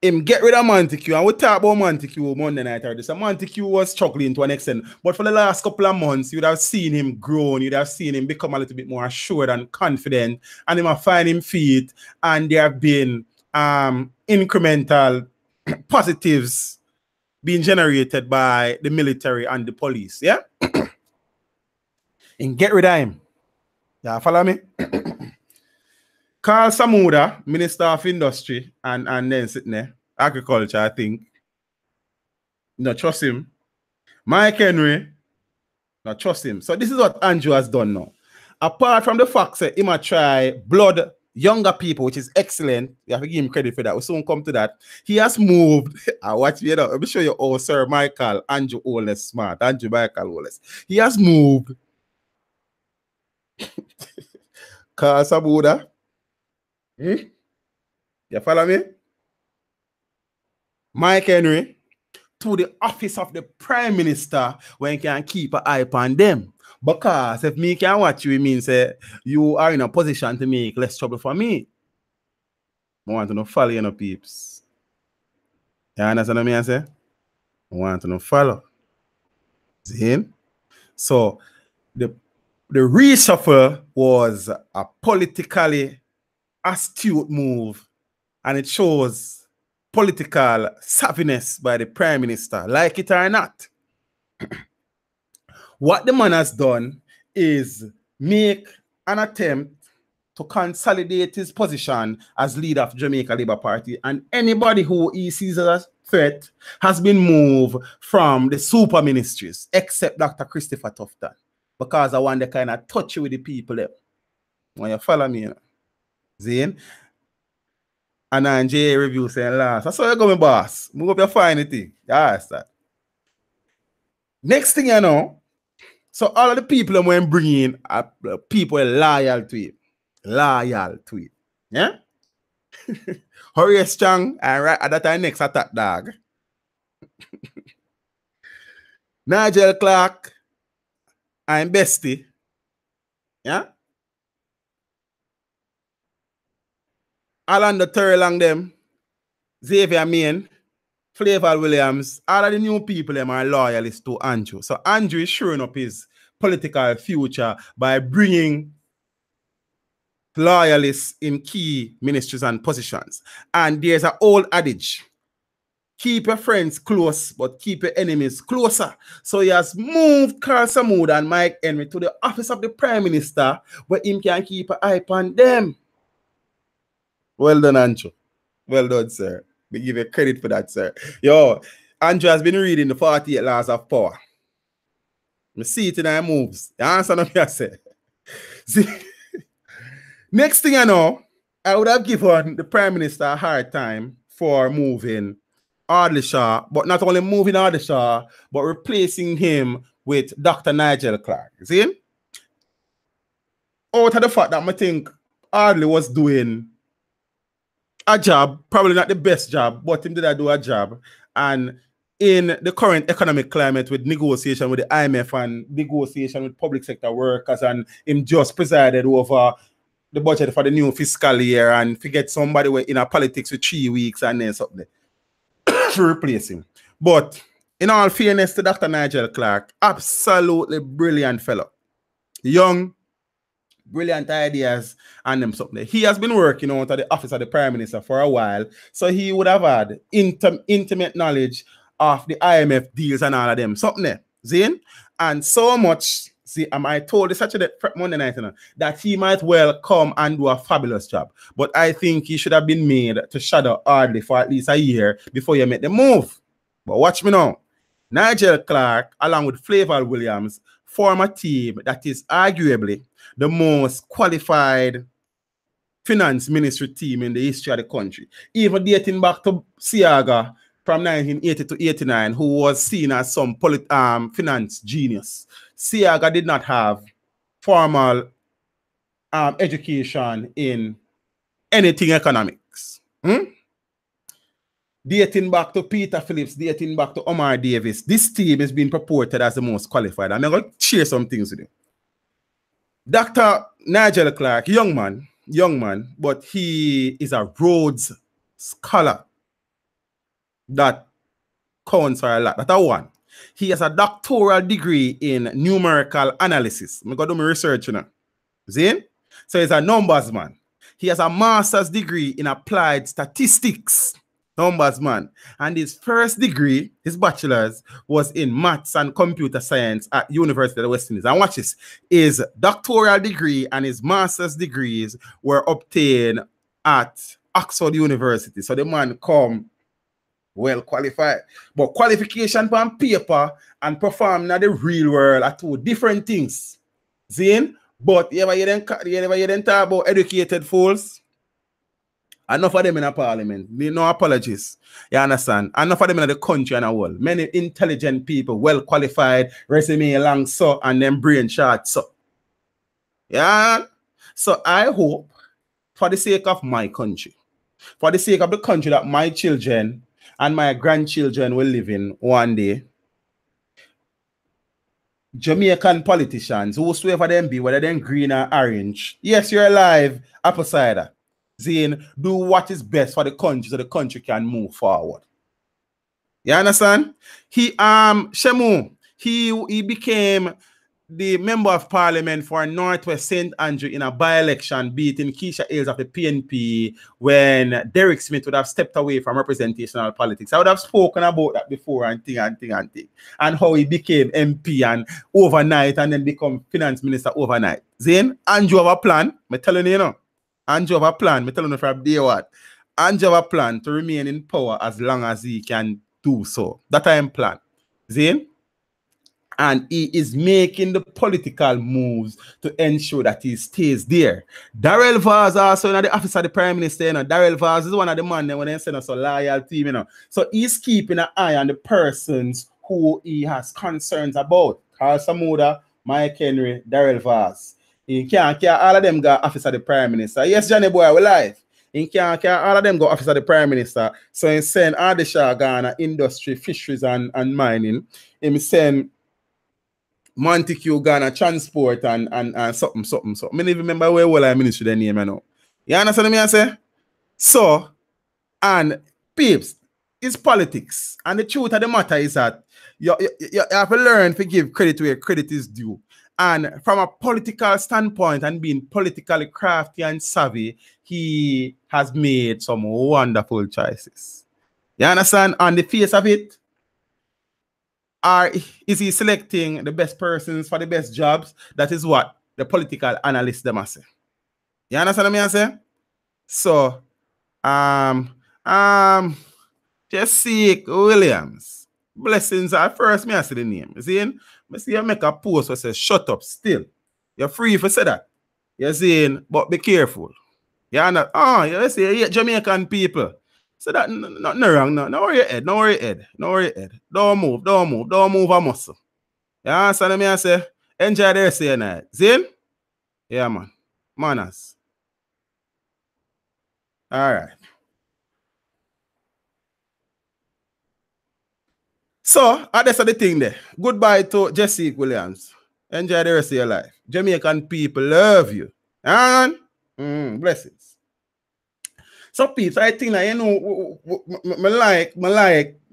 Him get rid of Montague, and we talk about Montague Monday night already. So Montague was struggling to an extent, but for the last couple of months, you'd have seen him grow, you'd have seen him become a little bit more assured and confident, and him have find him feet, and there have been incremental positives being generated by the military and the police, yeah? And get rid of him. Yeah, follow me? Carl Samuda, Minister of Industry, and then sitting there, Agriculture, I think. Not trust him. Mike Henry, not trust him. So this is what Andrew has done now. Apart from the fact that he might try blood younger people, which is excellent. You have to give him credit for that. We'll soon come to that. He has moved. I watch you know. Let me show you all Sir Michael Andrew Holness smart. Andrew Michael Holness. He has moved. Casa Buddha. You follow me? Mike Henry to the office of the Prime Minister when you can keep an eye on them. Because if me can watch you, it means you are in a position to make less trouble for me. I want to know follow you, peeps. You understand what I say? I want to know follow. See? So the reshuffle was a politically astute move, and it shows political savviness by the Prime Minister, like it or not. What the man has done is make an attempt to consolidate his position as leader of Jamaica Labour Party, and anybody who he sees as a threat has been moved from the super ministries, except Dr. Christopher Tufton, because I want to kind of touch you with the people there. When you follow me, you know. Zane? And then J review saying last. That's how you go, my boss. Move up your fine thing. Yes, that. Next thing you know, so all of the people I'm going to bring in are people loyal to it. Loyal to it. Yeah? Hurry strong and right at that time next attack dog. Nigel Clark and Bestie. Yeah? Alan the Terry Long them. Xavier Main. Flavor Williams, all of the new people them are loyalists to Andrew. So Andrew is shoring up his political future by bringing loyalists in key ministries and positions. And there's an old adage, keep your friends close, but keep your enemies closer. So he has moved Carl Samud and Mike Henry to the office of the Prime Minister, where him can keep an eye on them. Well done, Andrew. Well done, sir. We give you credit for that, sir. Yo, Andrew has been reading the 48 Laws of Power. I see it in our moves. You understand what I say? See, next thing I know, I would have given the Prime Minister a hard time for moving Audley Shaw, but not only moving Audley Shaw, but replacing him with Dr. Nigel Clark. See? Out of the fact that I think Audley was doing a job, probably not the best job, but him did do a job. And in the current economic climate with negotiation with the IMF and negotiation with public sector workers, and him just presided over the budget for the new fiscal year and forget somebody in a politics for 3 weeks and then something to replace him. But in all fairness to Dr. Nigel Clark, absolutely brilliant fellow. Young, brilliant ideas and them something. He has been working out at the office of the Prime Minister for a while, so he would have had intimate knowledge of the IMF deals and all of them something. Zane? And so much, see, I told this actually Monday night that he might well come and do a fabulous job. But I think he should have been made to shadow Audley for at least a year before you make the move. But watch me now. Nigel Clark, along with Flavor Williams, form a team that is arguably the most qualified finance ministry team in the history of the country. Even dating back to Siaga from 1980 to 89, who was seen as some finance genius. Siaga did not have formal education in anything economics. Dating back to Peter Phillips, dating back to Omar Davis, this team is being purported as the most qualified. I'm going to share some things with you. Dr. Nigel Clark, young man, but he is a Rhodes Scholar. That counts for a lot. That's one. He has a doctoral degree in numerical analysis. I'm going to do my research, you know. See? So he's a numbers man. He has a master's degree in applied statistics. Numbers man. And his first degree, his bachelor's, was in maths and computer science at University of the West Indies. And watch this. His doctoral degree and his master's degrees were obtained at Oxford University. So the man come well qualified. But qualification on paper and performing in the real world are two different things. See? But you ever hear them talk about educated fools? Enough of them in a parliament. No apologies. You understand? Enough of them in the country and the world. Many intelligent people, well qualified, resume long so, and then brain short so. Yeah. So I hope, for the sake of my country, for the sake of the country that my children and my grandchildren will live in one day, Jamaican politicians, whosoever them be, whether them green or orange, yes, you're alive, apple cider. Zane, do what is best for the country so the country can move forward. You understand? Shemu, he became the member of parliament for Northwest St. Andrew in a by-election beating Keisha Ailes of the PNP when Derek Smith would have stepped away from representational politics. I would have spoken about that before and how he became MP and overnight and then become finance minister overnight. Zane, Andrew have a plan. I'm telling you, Andrew have a plan. I'm telling you from day one. Andrew have a plan to remain in power as long as he can do so. That time plan. Zane? And he is making the political moves to ensure that he stays there. Darrell Vaz also the office of the Prime Minister, Darrell Vaz is one of the men when they send us a loyal team, So he's keeping an eye on the persons who he has concerns about. Carl Samuda, Mike Henry, Darrell Vaz. He can't all of them got office of the Prime Minister. Yes, Johnny boy, we're live. In can't all of them go office of the Prime Minister. So he send Adesha Ghana industry, fisheries and mining. He send Montague Ghana transport and something. I don't even remember where all I ministry the name now. You understand what I say? So, and peeps, it's politics. And the truth of the matter is that you have to learn to give credit where credit is due. And from a political standpoint and being politically crafty and savvy, he has made some wonderful choices. You understand? On the face of it, or is he selecting the best persons for the best jobs? That is what the political analysts them say. You understand what I say? So, Jessica Williams. Blessings are first, me I see the name. You see? I see you make a post that says, shut up still. You're free for say that. You're saying, but be careful. You're not, you see, Jamaican people. So that nothing wrong. No worry your head. Don't move a muscle. You understand me? I say, enjoy the rest of your night. Zin? Yeah, man. Manners. All right. So, that's the thing there. Goodbye to Jessica Williams. Enjoy the rest of your life. Jamaican people love you. And blessings. So, peeps, I think that, I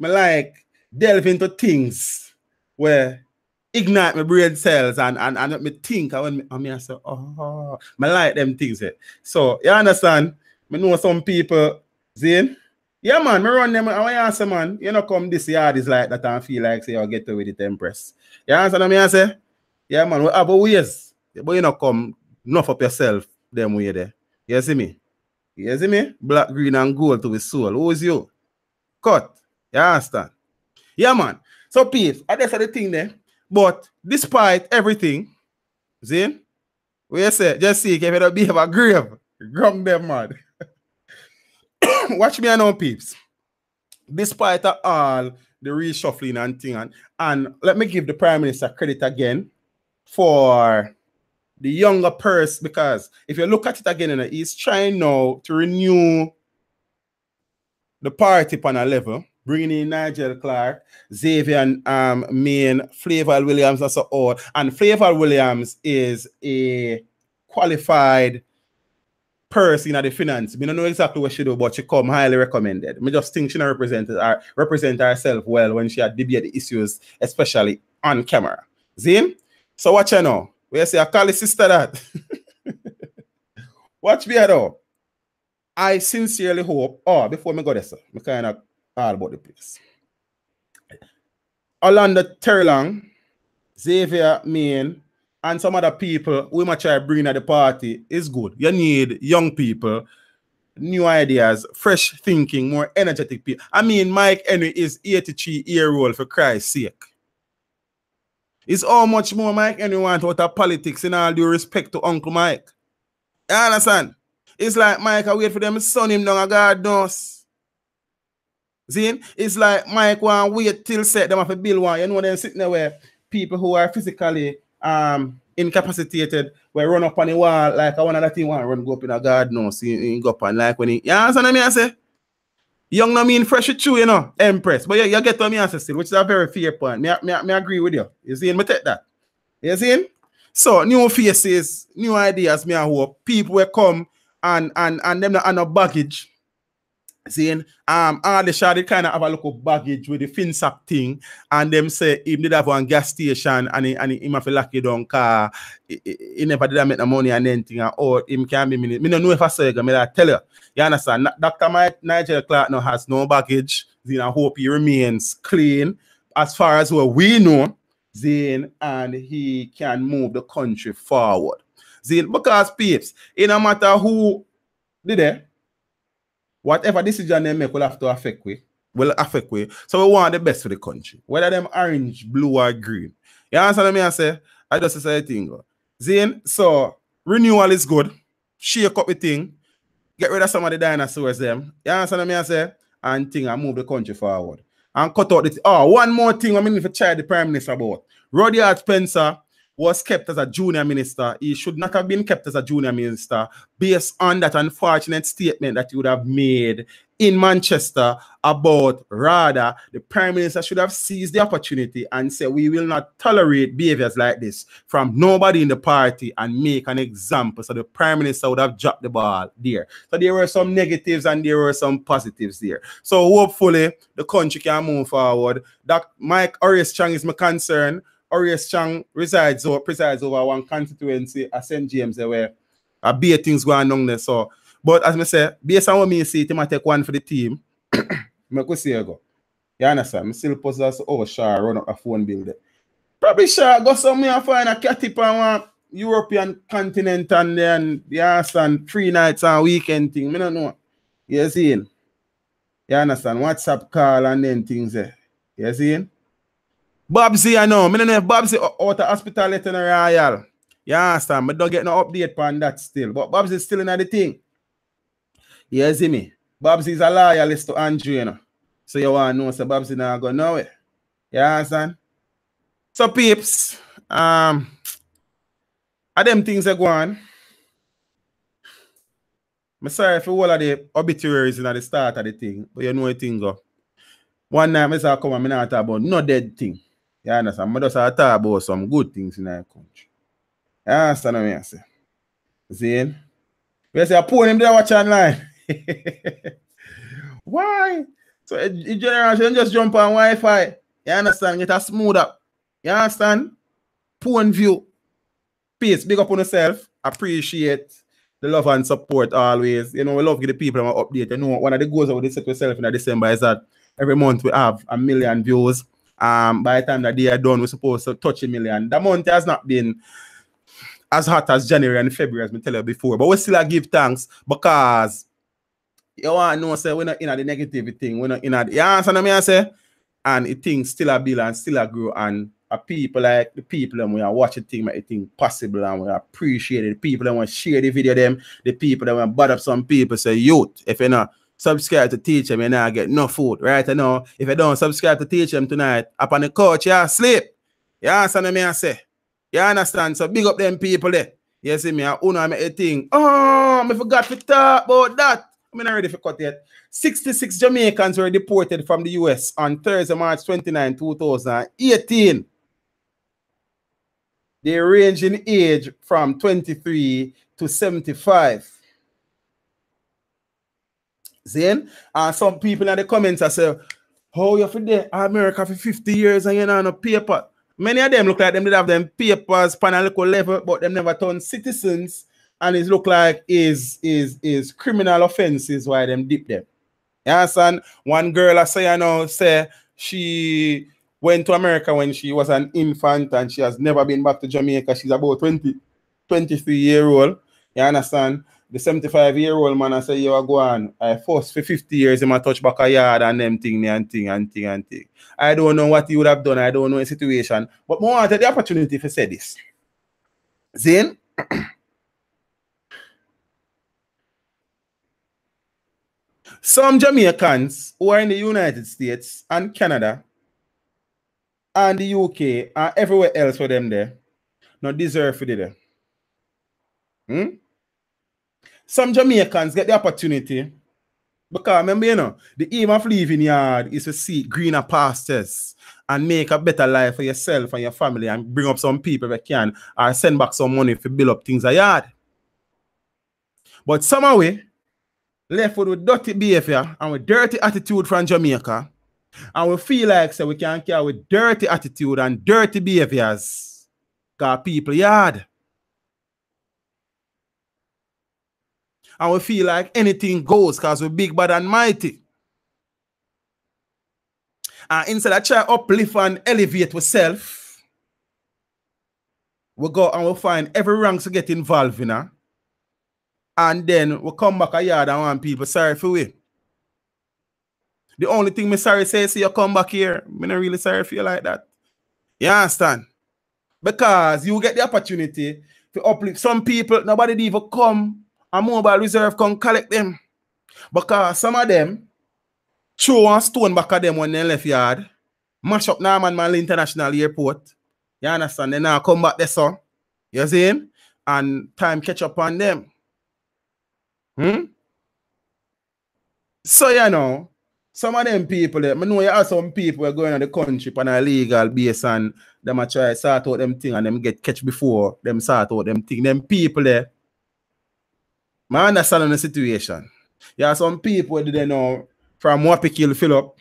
like delve into things where ignite my brain cells and me think I say, I like them things. So, you understand? I know some people, Zane? Yeah, man, me run them. I answer, man, you know, come this yard is like that and feel like, say, I'll get away with it, Empress. You understand what I say? Yeah, man, we have a ways. But you know, come, enough up yourself, them way there. You see me? You see me? Black, green, and gold to his soul. Who is you? Cut. You understand? Yeah, man. So, peace. That's the thing there. But despite everything, Zane, what you say? Just see if you don't behave a grave. Grung them, man. Watch me and now, peeps. Despite all the reshuffling and thing, and let me give the Prime Minister credit again for the younger person, because if you look at it again, he's trying now to renew the party on a level, bringing in Nigel Clark, Xavier Main, Flavor Williams, and so on. And Flavor Williams is a qualified person in the finance. I don't know exactly what she do, but she come highly recommended. I just think she represent herself well when she had debate the issues, especially on camera. Zin? So watch her now. We say, I call the sister that. Watch me though. I sincerely hope, before me go there, sir, I kind of all about the place. Orlando Terlang, Xavier Main, and some other people we might try bringing at the party is good. You need young people, new ideas, fresh thinking, more energetic people. I mean, Mike Henry is 83-year-old for Christ's sake. It's how much more Mike and you want out of politics in all due respect to Uncle Mike. You understand? It's like Mike, I wait for them to son him down, God knows. See? It's like Mike want wait till set them have a bill one. You know them sitting there where people who are physically incapacitated will run up on the wall like I want that thing want run go up in a God knows. He go up and like when he, you understand what I say? Young no mean fresh with you, you know, Empress. But you get what me answer still, which is a very fair point. Me agree with you. You see, me take that. You see? So new faces, new ideas, me I hope people will come and them not no baggage. Seeing all the shot kind of have a look of baggage with the FinSac thing, and them say he did have one gas station and he have to lock it down car. He never did make the money and anything, or him can be me don't know if I say it, I tell you. You understand? Dr. Nigel Clark now has no baggage. Then I hope he remains clean as far as what we know. Then and he can move the country forward. Then because peeps, it no matter who did it. Whatever decision they make will have to affect we. So we want the best for the country. Whether them orange, blue, or green. You understand what I say? I just say a thing. Then, so renewal is good. Shake up the thing. Get rid of some of the dinosaurs them. You understand what I say? And thing and move the country forward. And cut out the one more thing I mean if I try the Prime Minister about. Rudyard Spencer was kept as a junior minister. He should not have been kept as a junior minister based on that unfortunate statement that he would have made in Manchester about rather the Prime Minister should have seized the opportunity and said we will not tolerate behaviors like this from nobody in the party and make an example. So the Prime Minister would have dropped the ball there. So there were some negatives and there were some positives there. So hopefully the country can move forward. That Mike Horace Chang is my concern. Horace Chang presides over one constituency at St. James where a bit things going on there. So, but as I say, based on what me see, I take one for the team. I could see go. You understand? I still possess Shah run up a phone bill there. Probably Shah go somewhere and find a catip on one European continent and then you understand 3 nights and weekend thing. I don't know. You see? You understand? WhatsApp call and then things there. You see? Babsy, I know. I don't know if Babsy out of hospital in Royal. You understand? I don't get no update on that still. But Babsy is still in the thing. You see me? Babsy is a loyalist to Andrew, you know. So you want to know, so Babsy not go nowhere. You understand? So peeps, are them things that go on? I'm sorry for all of the obituaries in the start of the thing, but you know the thing go. One night I say come and I talk about no dead thing. You understand? I just talk about some good things in our country. You understand what I say? See? We say I pull him there watch online. Why? So in generation just jump on Wi-Fi. You understand? Get a smooth up. You understand? Phone view. Peace. Big up on yourself. Appreciate the love and support always. You know, we love to get the people on update. You know, one of the goals of the set yourself in December is that every month we have 1 million views. By the time that they are done, we're supposed to touch 1 million. The month has not been as hot as January and February, as I tell you before. But we still give thanks because you want to know, say, we're not in the negative thing. We're not in the, you understand what I say? And it things still a build and still a grow. And people like the people that we are watching things, make it thing possible and we appreciate it. The people that want to share the video them, the people that want to bad up some people say, youth, if you're not subscribe to teach them, you not get no food. Right now, if you don't subscribe to teach them tonight, up on the couch, you sleep. You understand what I say? You understand? So big up them people there. You see me, I make a thing. Oh, I forgot to talk about that. I'm not ready for cut yet. 66 Jamaicans were deported from the US on Thursday, March 29, 2018. They range in age from 23 to 75. Then, some people in the comments are say, how you for there? America for 50 years and you know no paper. Many of them look like them did have them papers on a local level, but them never turned citizens, and it look like is criminal offenses why them dip them. You understand? One girl I say I know say she went to America when she was an infant and she has never been back to Jamaica. She's about 23-year-old. You understand? the 75-year-old man, I say, you are going, I forced for 50 years, in my touch back a yard and them thing, and thing. I don't know what he would have done. I don't know the situation. But I wanted the opportunity to say this. Zane, some Jamaicans who are in the United States and Canada and the UK and everywhere else for them there, not deserve to do that. Some Jamaicans get the opportunity because remember, you know, the aim of leaving yard is to see greener pastures and make a better life for yourself and your family and bring up some people that can or send back some money to build up things a yard. But somehow we left with dirty behavior and with dirty attitude from Jamaica, and we feel like so we can carry with dirty attitude and dirty behaviors because people yard. And we feel like anything goes because we're big, bad, and mighty. And instead of try to uplift and elevate ourselves, we go and we find every rank to get involved in her. And then we come back a yard and want people sorry for we. The only thing me sorry say is you come back here. I'm not really sorry for you like that. You understand? Because you get the opportunity to uplift some people, nobody even come and mobile reserve come collect them. Because some of them throw one stone back at them when they left yard, mash up Norman Manley International Airport. You understand? They now come back there, so you see him? And time catch up on them. So you know, some of them people, I know you have some people who are going to the country on a legal base and them a try to sort out them thing and them get catch before them sort out them thing. Them people there, I understand the situation. You have some people that they know from Wapikill fill up.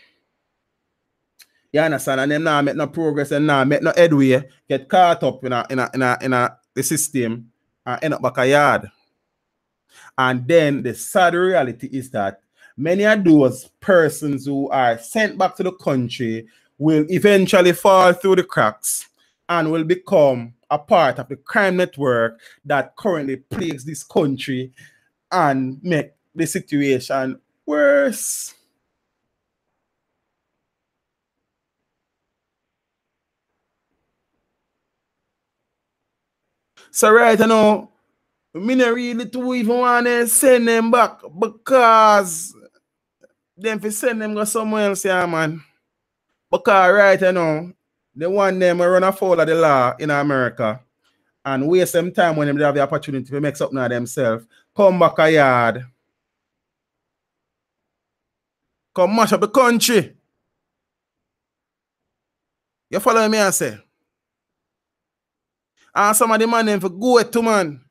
You understand? And them now make no progress and now make no headway, get caught up in the system and end up back a yard. And then the sad reality is that many of those persons who are sent back to the country will eventually fall through the cracks and will become a part of the crime network that currently plagues this country and make the situation worse. So right now, me not really to even want to send them back because them fi send them go somewhere else, yeah, man. Because right now, they want them to run afoul of the law in America and waste some time when they have the opportunity to make something of themselves. Come back a yard. Come mash up the country. You follow me, I say? And some of the man them for go to man.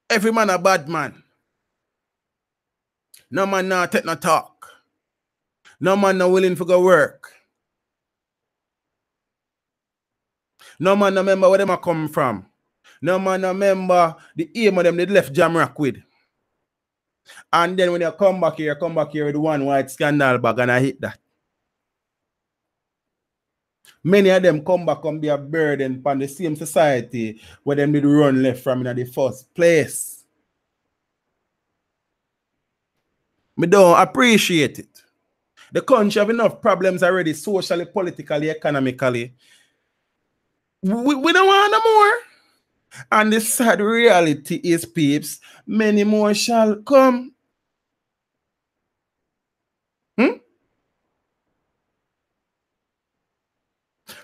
Every man a bad man. No man not take no talk. No man not willing to go work. No man no remember where them a come from. No man no remember the aim of them they left Jamrock with. And then when you come back here with one white scandal bag and I hit that. Many of them come back and be a burden upon the same society where them did run left from in the first place. Me don't appreciate it. The country have enough problems already, socially, politically, economically. We don't want no more. And the sad reality is, peeps, many more shall come.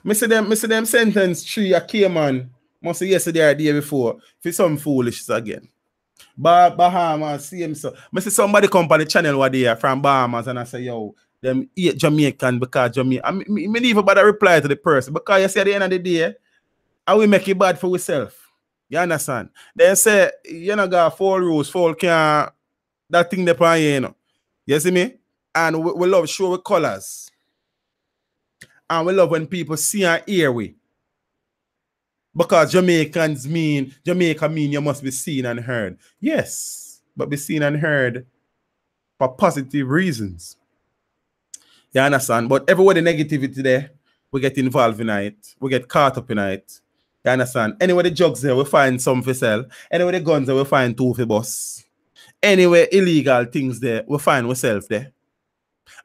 Me see them sentence 3 a Cayman, must say yesterday or the day before, for some foolishness again. Bahamas, same so. I see somebody come on the channel one day from Bahamas and I say, yo, them 8 Jamaican because Jamaica. I mean, even bother reply to the person because you see at the end of the day, I will make it bad for yourself. You understand? They say, you know, got 4 rules, 4 can't, that thing they plan, you know. You see me? And we love show with colors. And we love when people see and hear we. Because Jamaica mean you must be seen and heard. Yes, but be seen and heard for positive reasons. You understand? But everywhere the negativity there, we get involved in it. We get caught up in it. You understand? Anyway, the drugs there, we find some for sell. Anyway, the guns there, we find 2 for bus. Anyway, illegal things there, we find ourselves there.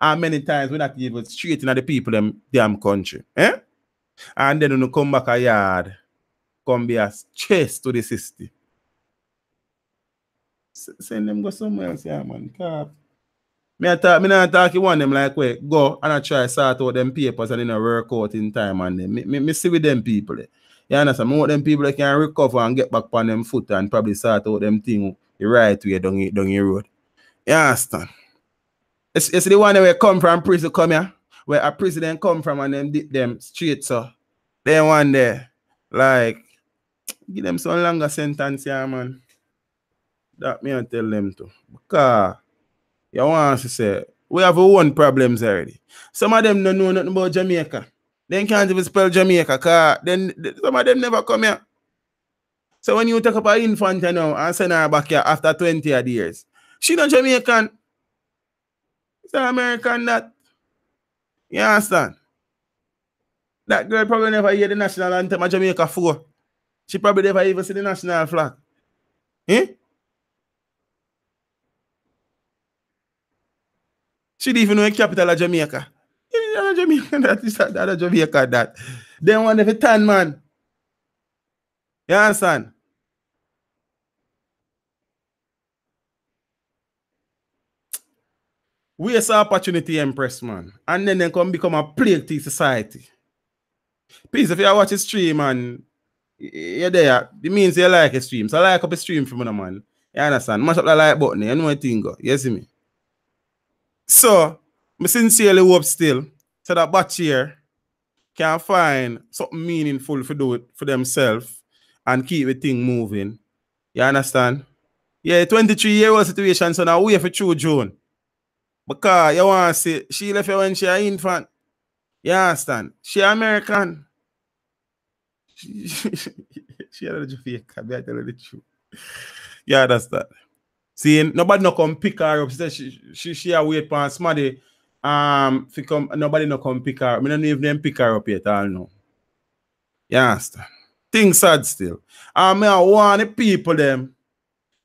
And many times we not even straight into the people them damn country. Eh? And then when you come back a yard, come be a chase to the system. Send them go somewhere else, yeah, man. Me not talk one them like wait, go and I try sort out them papers and work out in time and then me see with them people. You understand? Me want them people that can recover and get back on them foot and probably sort out them thing the right way down your road. You understand? It's the one where come from prison come here, where a president come from and them did them straight so. They one there, like, give them some longer sentence, yeah, man. That me I tell them to. Because you want to say, we have our own problems already. Some of them don't know nothing about Jamaica. They can't even spell Jamaica, because then some of them never come here. So when you take up an infant now and send her back here after 20 years, she not Jamaican. It's an American that. You understand? That girl probably never hear the national anthem of Jamaica 4. She probably never even see the national flag. Eh? She didn't even know the capital of Jamaica. Jamaica that is that Jamaica that. They want to turn, man. You understand? We have opportunity, Empress, man. And then they come become a plague to society. Please, if you watch a stream and you're there, it means you like a stream. So I like up a stream from another man. You understand? Mash up the like button. You know what thing go. You see me? So, I sincerely hope still so that batch here can find something meaningful to do it for themselves and keep the thing moving. You understand? Yeah, 23-year-old situation, so now wait for true June. Because you want to see, she left you when she an infant. You understand? She American. She had a Jamaica, I tell you the truth. You understand? See, nobody no come pick her up. She wait for somebody. Nobody no come pick her up. I don't even them pick her up yet. I don't know. You understand? Things sad still. I want the people them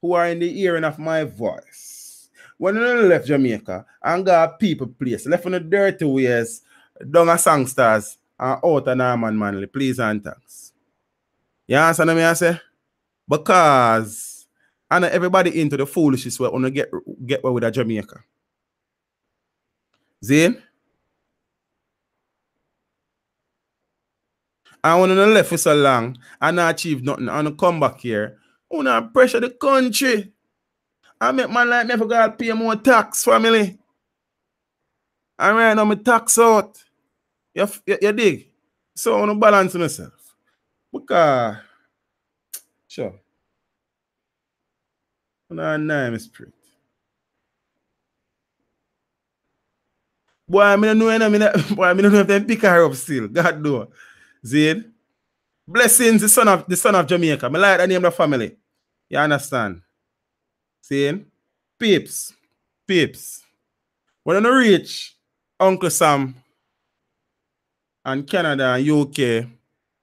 who are in the hearing of my voice. When you left Jamaica and got people place, left on the dirty ways, down a songsters and out of Norman Manley, please and thanks. You understand what I say? Because I know everybody into the foolishness where want to get away with a Jamaica. Zane? I want to left for so long and not achieve nothing. I want to come back here. I want to pressure the country. I make man like me forgot to pay more tax, family. And right now, my tax out. You dig? So I want to balance myself. Because, sure. I'm not spirit. Boy, I don't know if they pick her up still. God do. Zane. Blessings, the son of Jamaica. I like the name of the family. You understand? Zane. Peeps. When I reach Uncle Sam and Canada and UK,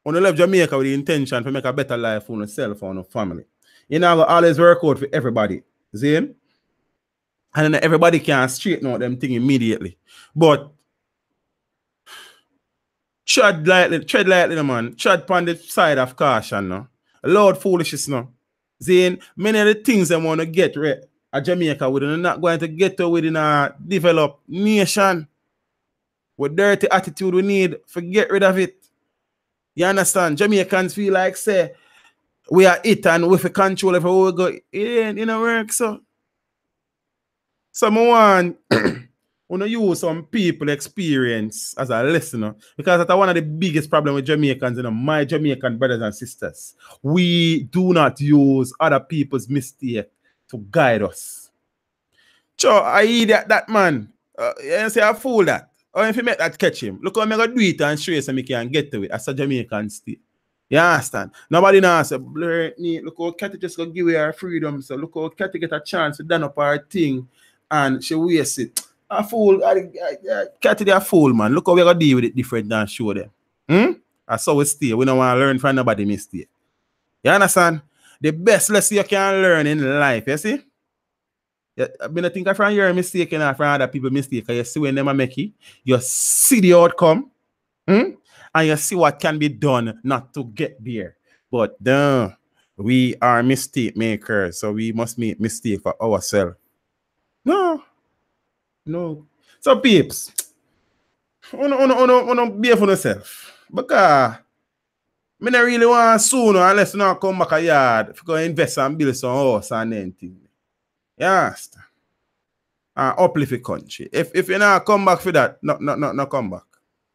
when I left Jamaica with the intention to make a better life for yourself and your family. You know, I always work out for everybody. Zane. And then everybody can straighten out them thing immediately. But tread lightly, man. Tread on the side of caution, no. Lord foolishness, no. Zane, many of the things they want to get right at Jamaica, we're not going to get to within a developed nation. With dirty attitude we need, forget rid of it. You understand? Jamaicans feel like, say, we are it and we have control everywhere we go. It ain't work, so. Someone want to use some people experience as a listener because that's one of the biggest problems with Jamaicans, my Jamaican brothers and sisters. We do not use other people's mistake to guide us. Sure, I idiot that man. You say I fool that. Or if you make that catch him, look how I'm going to do it and show you so I can get to it as a Jamaican state. You understand? Nobody now say, look how Cathy just going to give her freedom. So look how Cathy get a chance to done up her thing. And she wastes it. A fool, Cathy, they a fool, man. Look how we're going to deal with it different than show them. That's how we stay. We don't want to learn from nobody's mistake. You understand? The best lesson you can learn in life, you see? I mean, I think from your mistake and from other people's mistake, you see when them make it, you see the outcome, and you see what can be done not to get there. But we are mistake makers, so we must make mistake for ourselves. No. So peeps, be for yourself. Because I don't really want soon unless you come back a yard to go invest and build some house and anything. Yes. And uplift the country. If you not come back for that, no come back.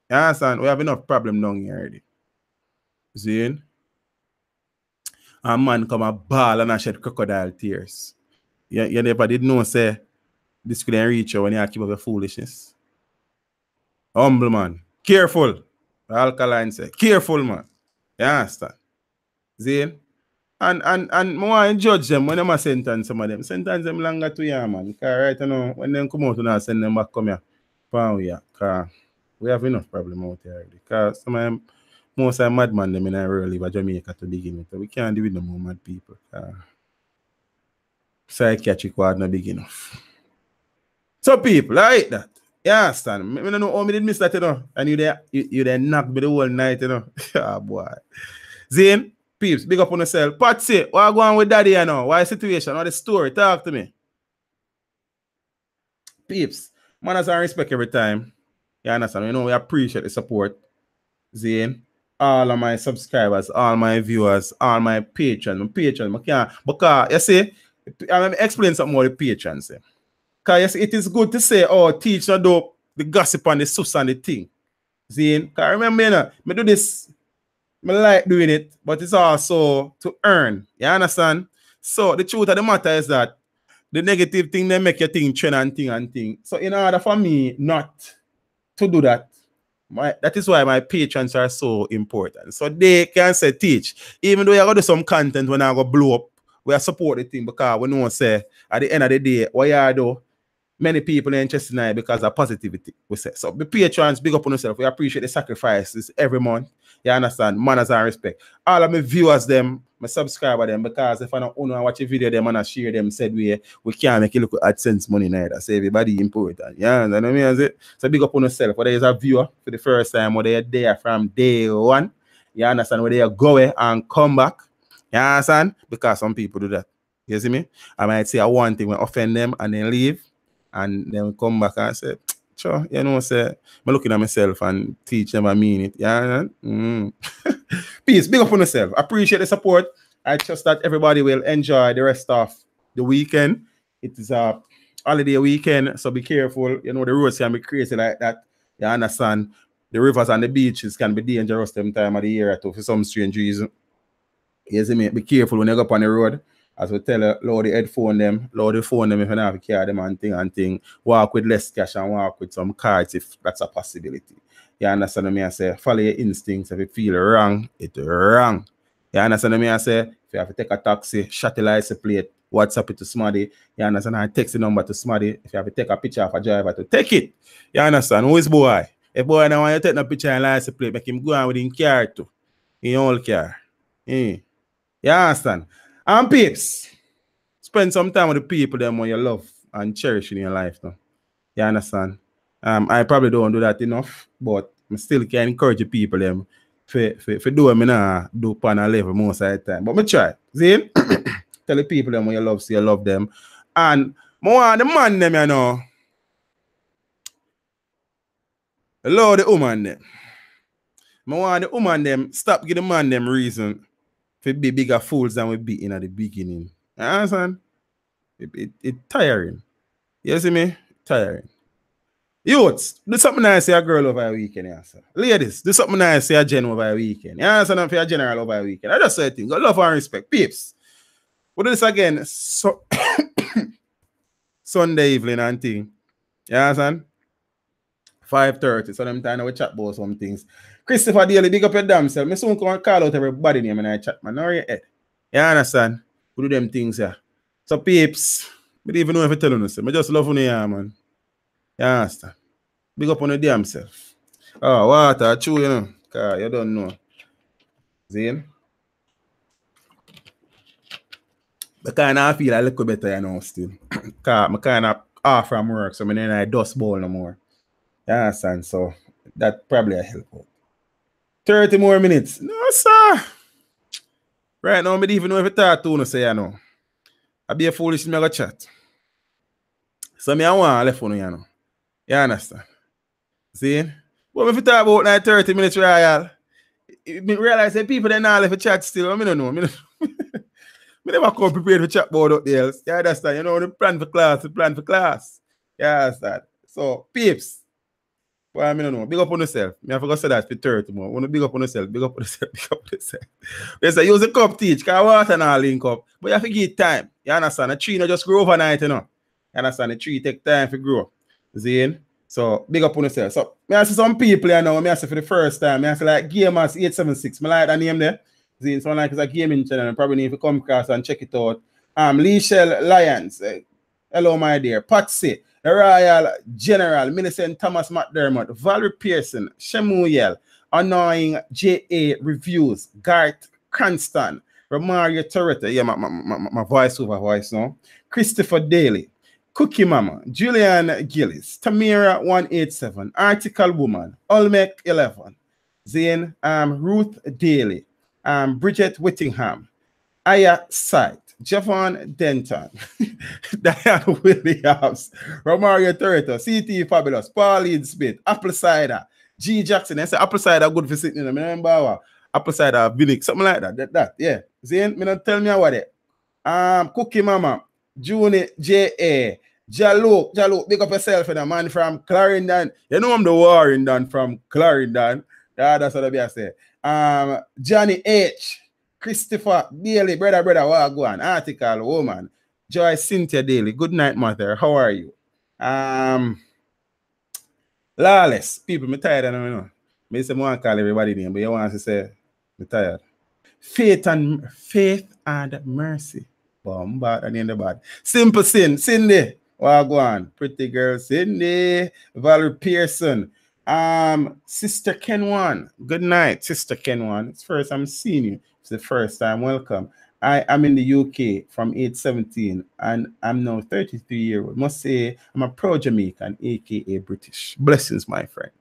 You understand? We have enough problem down here already. See? A man come a ball and a shed crocodile tears. You never did know say this couldn't reach you when you keep up your foolishness. Humble man. Careful. Alkaline say. Careful man. You understand? See? And I want to judge them when I sentence some of them. Sentence them longer to you, man. Because right now, when they come out, I send them back come here. Because we have enough problem out here already. Because some of them, most of them madman them in a rural live Jamaica to begin with. We can't deal with no more mad people. Psychiatric ward not big enough. So people, like that. You understand? I don't know how I did miss that, you know. And you there knock me the whole night, you know. Ah, boy. Zane? Peeps, big up on yourself. Patsy, what going on with daddy you know? Why situation? What the story? Talk to me. Peeps, manners and respect every time. You understand? You know, we appreciate the support. Zane, all of my subscribers, all my viewers, all my patrons. Because, you see, I'm explain something more the patrons. Because, you see, it is good to say, oh, teach no dope, the gossip and the sus and the thing. Zane, because remember, you know, I do this. I like doing it, but it's also to earn. You understand? So the truth of the matter is that the negative thing they make you think trend and thing. So in order for me not to do that, that is why my patrons are so important. So they can say teach. Even though you got to do some content when I go blow up, we are support the thing because we know say at the end of the day, what you do, many people are interested in it because of positivity. We say. So the patrons, big up on yourself. We appreciate the sacrifices every month. You understand? Manners and respect. All of my viewers, them, my subscriber, them, because if I don't want to watch a video, them and I share them, said we can't make it look at AdSense money neither. So everybody important. Yeah, you know what I mean? So big up on yourself. Whether you're a viewer for the first time, whether you're there from day one, you understand? Whether you go away and come back, you understand? Because some people do that. You see me? I might say one thing, we offend them and then leave, and then come back and say, sure, you know, say, I'm looking at myself and teach them I mean it. Yeah. Peace, big up on yourself. Appreciate the support. I trust that everybody will enjoy the rest of the weekend. It is a holiday weekend, so be careful. You know, the roads can be crazy like that. You understand? The rivers and the beaches can be dangerous them time of the year too for some strange reason. You see me? Be careful when you go up on the road. As we tell you, load the headphone them, load the phone them if you don't have to carry them and thing. Walk with less cash and walk with some cards if that's a possibility. You understand what I say? Follow your instincts. If you feel wrong, it's wrong. You understand what I say? If you have to take a taxi, shut the license plate, WhatsApp it to somebody. You understand? And text the number to somebody. If you have to take a picture of a driver to take it. You understand? Who is boy? If boy now want you to take a picture and license plate, make him go on with his car too. In old car. You understand? And peeps, spend some time with the people them when you love and cherish in your life. No? You understand? I probably don't do that enough, but I still can encourage the people them for do them do pan a level most of the time. But I try. See? Tell the people them when you love, say you love them. And more the man them, you know. Love the woman them. I want the woman them stop giving the man them reason to be bigger fools than we be in at the beginning. You understand? It's tiring. You see me? Tiring. Youths, do something nice to a girl over a weekend. Yeah, sir. Ladies, do something nice to a gen over a weekend. You understand? For a general over a weekend. I just say things. Got love and respect. Peeps. We'll do this again. So Sunday evening and thing. You understand? 5:30. So them time we chat about some things. Christopher Daly, big up your damn self. Me soon come and call out everybody name and I chat, man. Now your head. You understand? We do them things here. So peeps, I don't even know if I tell you this. I just love you, man. You understand? Big up on your damn self. Oh, water, true, you know. Cause you don't know. See? But kind of feel a little better, you know, still. Because I kind of off from work, so I dust bowl no more. You understand? So that probably a help out. 30 more minutes. No, sir. Right now, I don't even know if I talk to you, say, you know. I be a foolish me go chat. So I want to left on you know. You understand? See? But if you talk about like 30 minutes, Royal, me realize that people that not left for chat still. I don't know. Me never come prepared for chat about nothing else. You understand? You know, the plan for class. You understand? So, peeps. Well, I don't know. Big up on yourself. I forgot to say that for 30 more. Want to big up on yourself. Big up on yourself. Big up on yourself. They say use the cup teach, because water now link up. But you have to give it time. You understand? A tree not just grow overnight, you know. You understand? The tree take time to grow. See? So, big up on yourself. So, I see some people, you know, I see for the first time, I see like Gamers 876. I like that name there. See, so like it's a gaming channel. I probably need to come across and check it out. Lee Shell Lyons. Hello, my dear. Patsy. The Royal General, Millicent Thomas McDermott, Valerie Pearson, Shemuel, Annoying J.A. Reviews, Garth Cranston, Romario Torretta, yeah, my voiceover voice now, Christopher Daly, Cookie Mama, Julian Gillis, Tamira 187, Article Woman, Olmec 11, Zane, Ruth Daly, Bridget Whittingham, Aya Sight, Javon Denton, Diane Williams, Romario Torretta, CT Fabulous, Pauline Smith, Apple Cider, G Jackson. I say Apple Cider good for sitting in. I remember Apple Cider Vinnick, something like that. Yeah. Zane, me not tell me what it. Cookie Mama, Juni J.A., Jaluk, big up yourself, and a man from Clarendon. You know I'm the Warrington from Clarendon. Yeah, that's what I say. Johnny H. Christopher Daly, brother, Wagwan, Article Woman, Joy Cynthia Daly, good night, mother. How are you? Lawless, people, me tired, I don't know. Me say, I want to call everybody name, but you want to say, me tired. Faith and mercy. Bomb, bad, and in the bad. Simple Sin, Cindy, Wagwan, pretty girl, Cindy, Valerie Pearson. Sister Kenwan, good night, Sister Kenwan. It's first I'm seeing you. It's the first time. Welcome. I am in the UK from age 17 and I'm now 33 years old. Must say I'm a proud Jamaican, aka British. Blessings, my friend.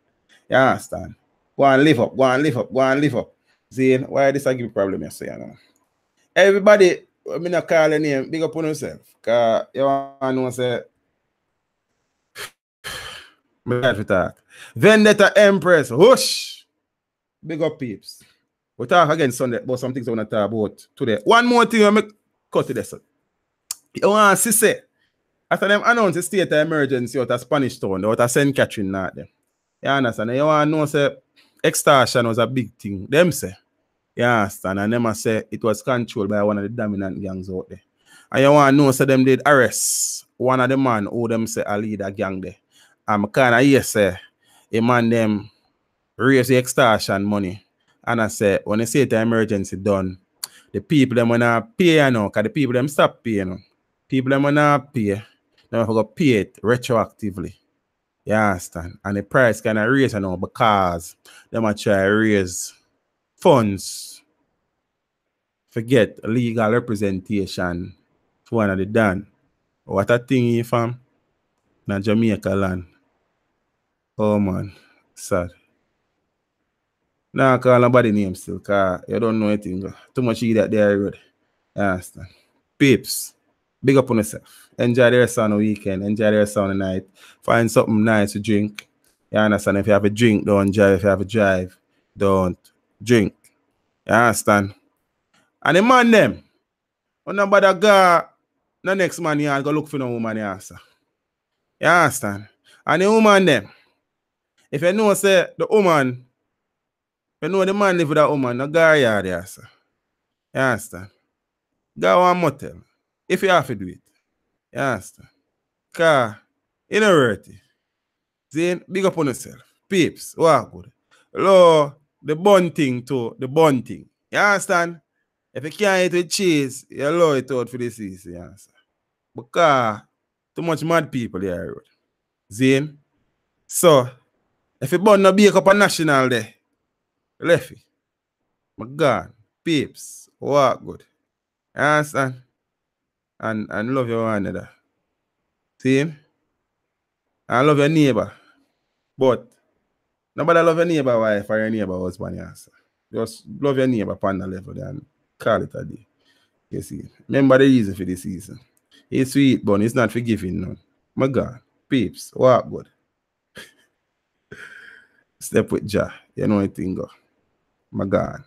You understand? Go and live up, go and live up, go and live up. Zane, why this I give you problem you say, you know? Everybody, I'm not call your name, big up on yourself. Cause you want to know say Vendetta Empress, whoosh! Big up peeps. We'll talk again Sunday about some things I want to talk about today. One more thing I make cut to this. You want to say, after them announce the state of emergency out of Spanish Town, out of St. Catherine, not them. You understand? You want to know, say, extortion was a big thing. Them say, you understand? And them say it was controlled by one of the dominant gangs out there. And you want to know, say, them did arrest one of the man who them say a leader gang there. I'm kind of yes, say, a man them raise the extortion money. And I say, when they say the emergency done, the people them wanna pay, you know, because the people them stop paying. You know. People them wanna pay, they have to pay it retroactively. You understand? And the price kind of raise, you know, because they might try to raise funds to get legal representation for one of the done. What a thing, fam? Na Jamaica land. Oh man, sad. Nah, call nobody name still, because you don't know anything. Too much eat that there road. You understand? Peeps, big up on yourself. Enjoy the rest of the weekend. Enjoy the rest of the night. Find something nice to drink. You understand? If you have a drink, don't drive. If you have a drive, don't drink. You understand? And the man them, when nobody go, the next man you go look for no woman you answer. You understand? And the woman them, if you know say the woman, you know the man live with that woman, no guy yard there, sir. You understand? Go one motel. If you have to do it. You understand? Because you know worth it. Zane, big up on yourself. Peeps, wow, good. Hello, the bun thing too, the bun thing. You understand? If you can't eat with cheese, you allow it out for the season, you understand? Because too much mad people here. Zane. So, if you bun no bake up a national day, left it. My God. Peeps, walk good. You understand? And love your one another. See him? And love your neighbor. But nobody love your neighbor wife or your neighbor husband. Yes. Just love your neighbor upon the level and call it a day. You see. Remember the reason for this season. It's sweet, but it's not forgiving none. My God. Peeps, walk good. Step with Jah. You know anything go. My God.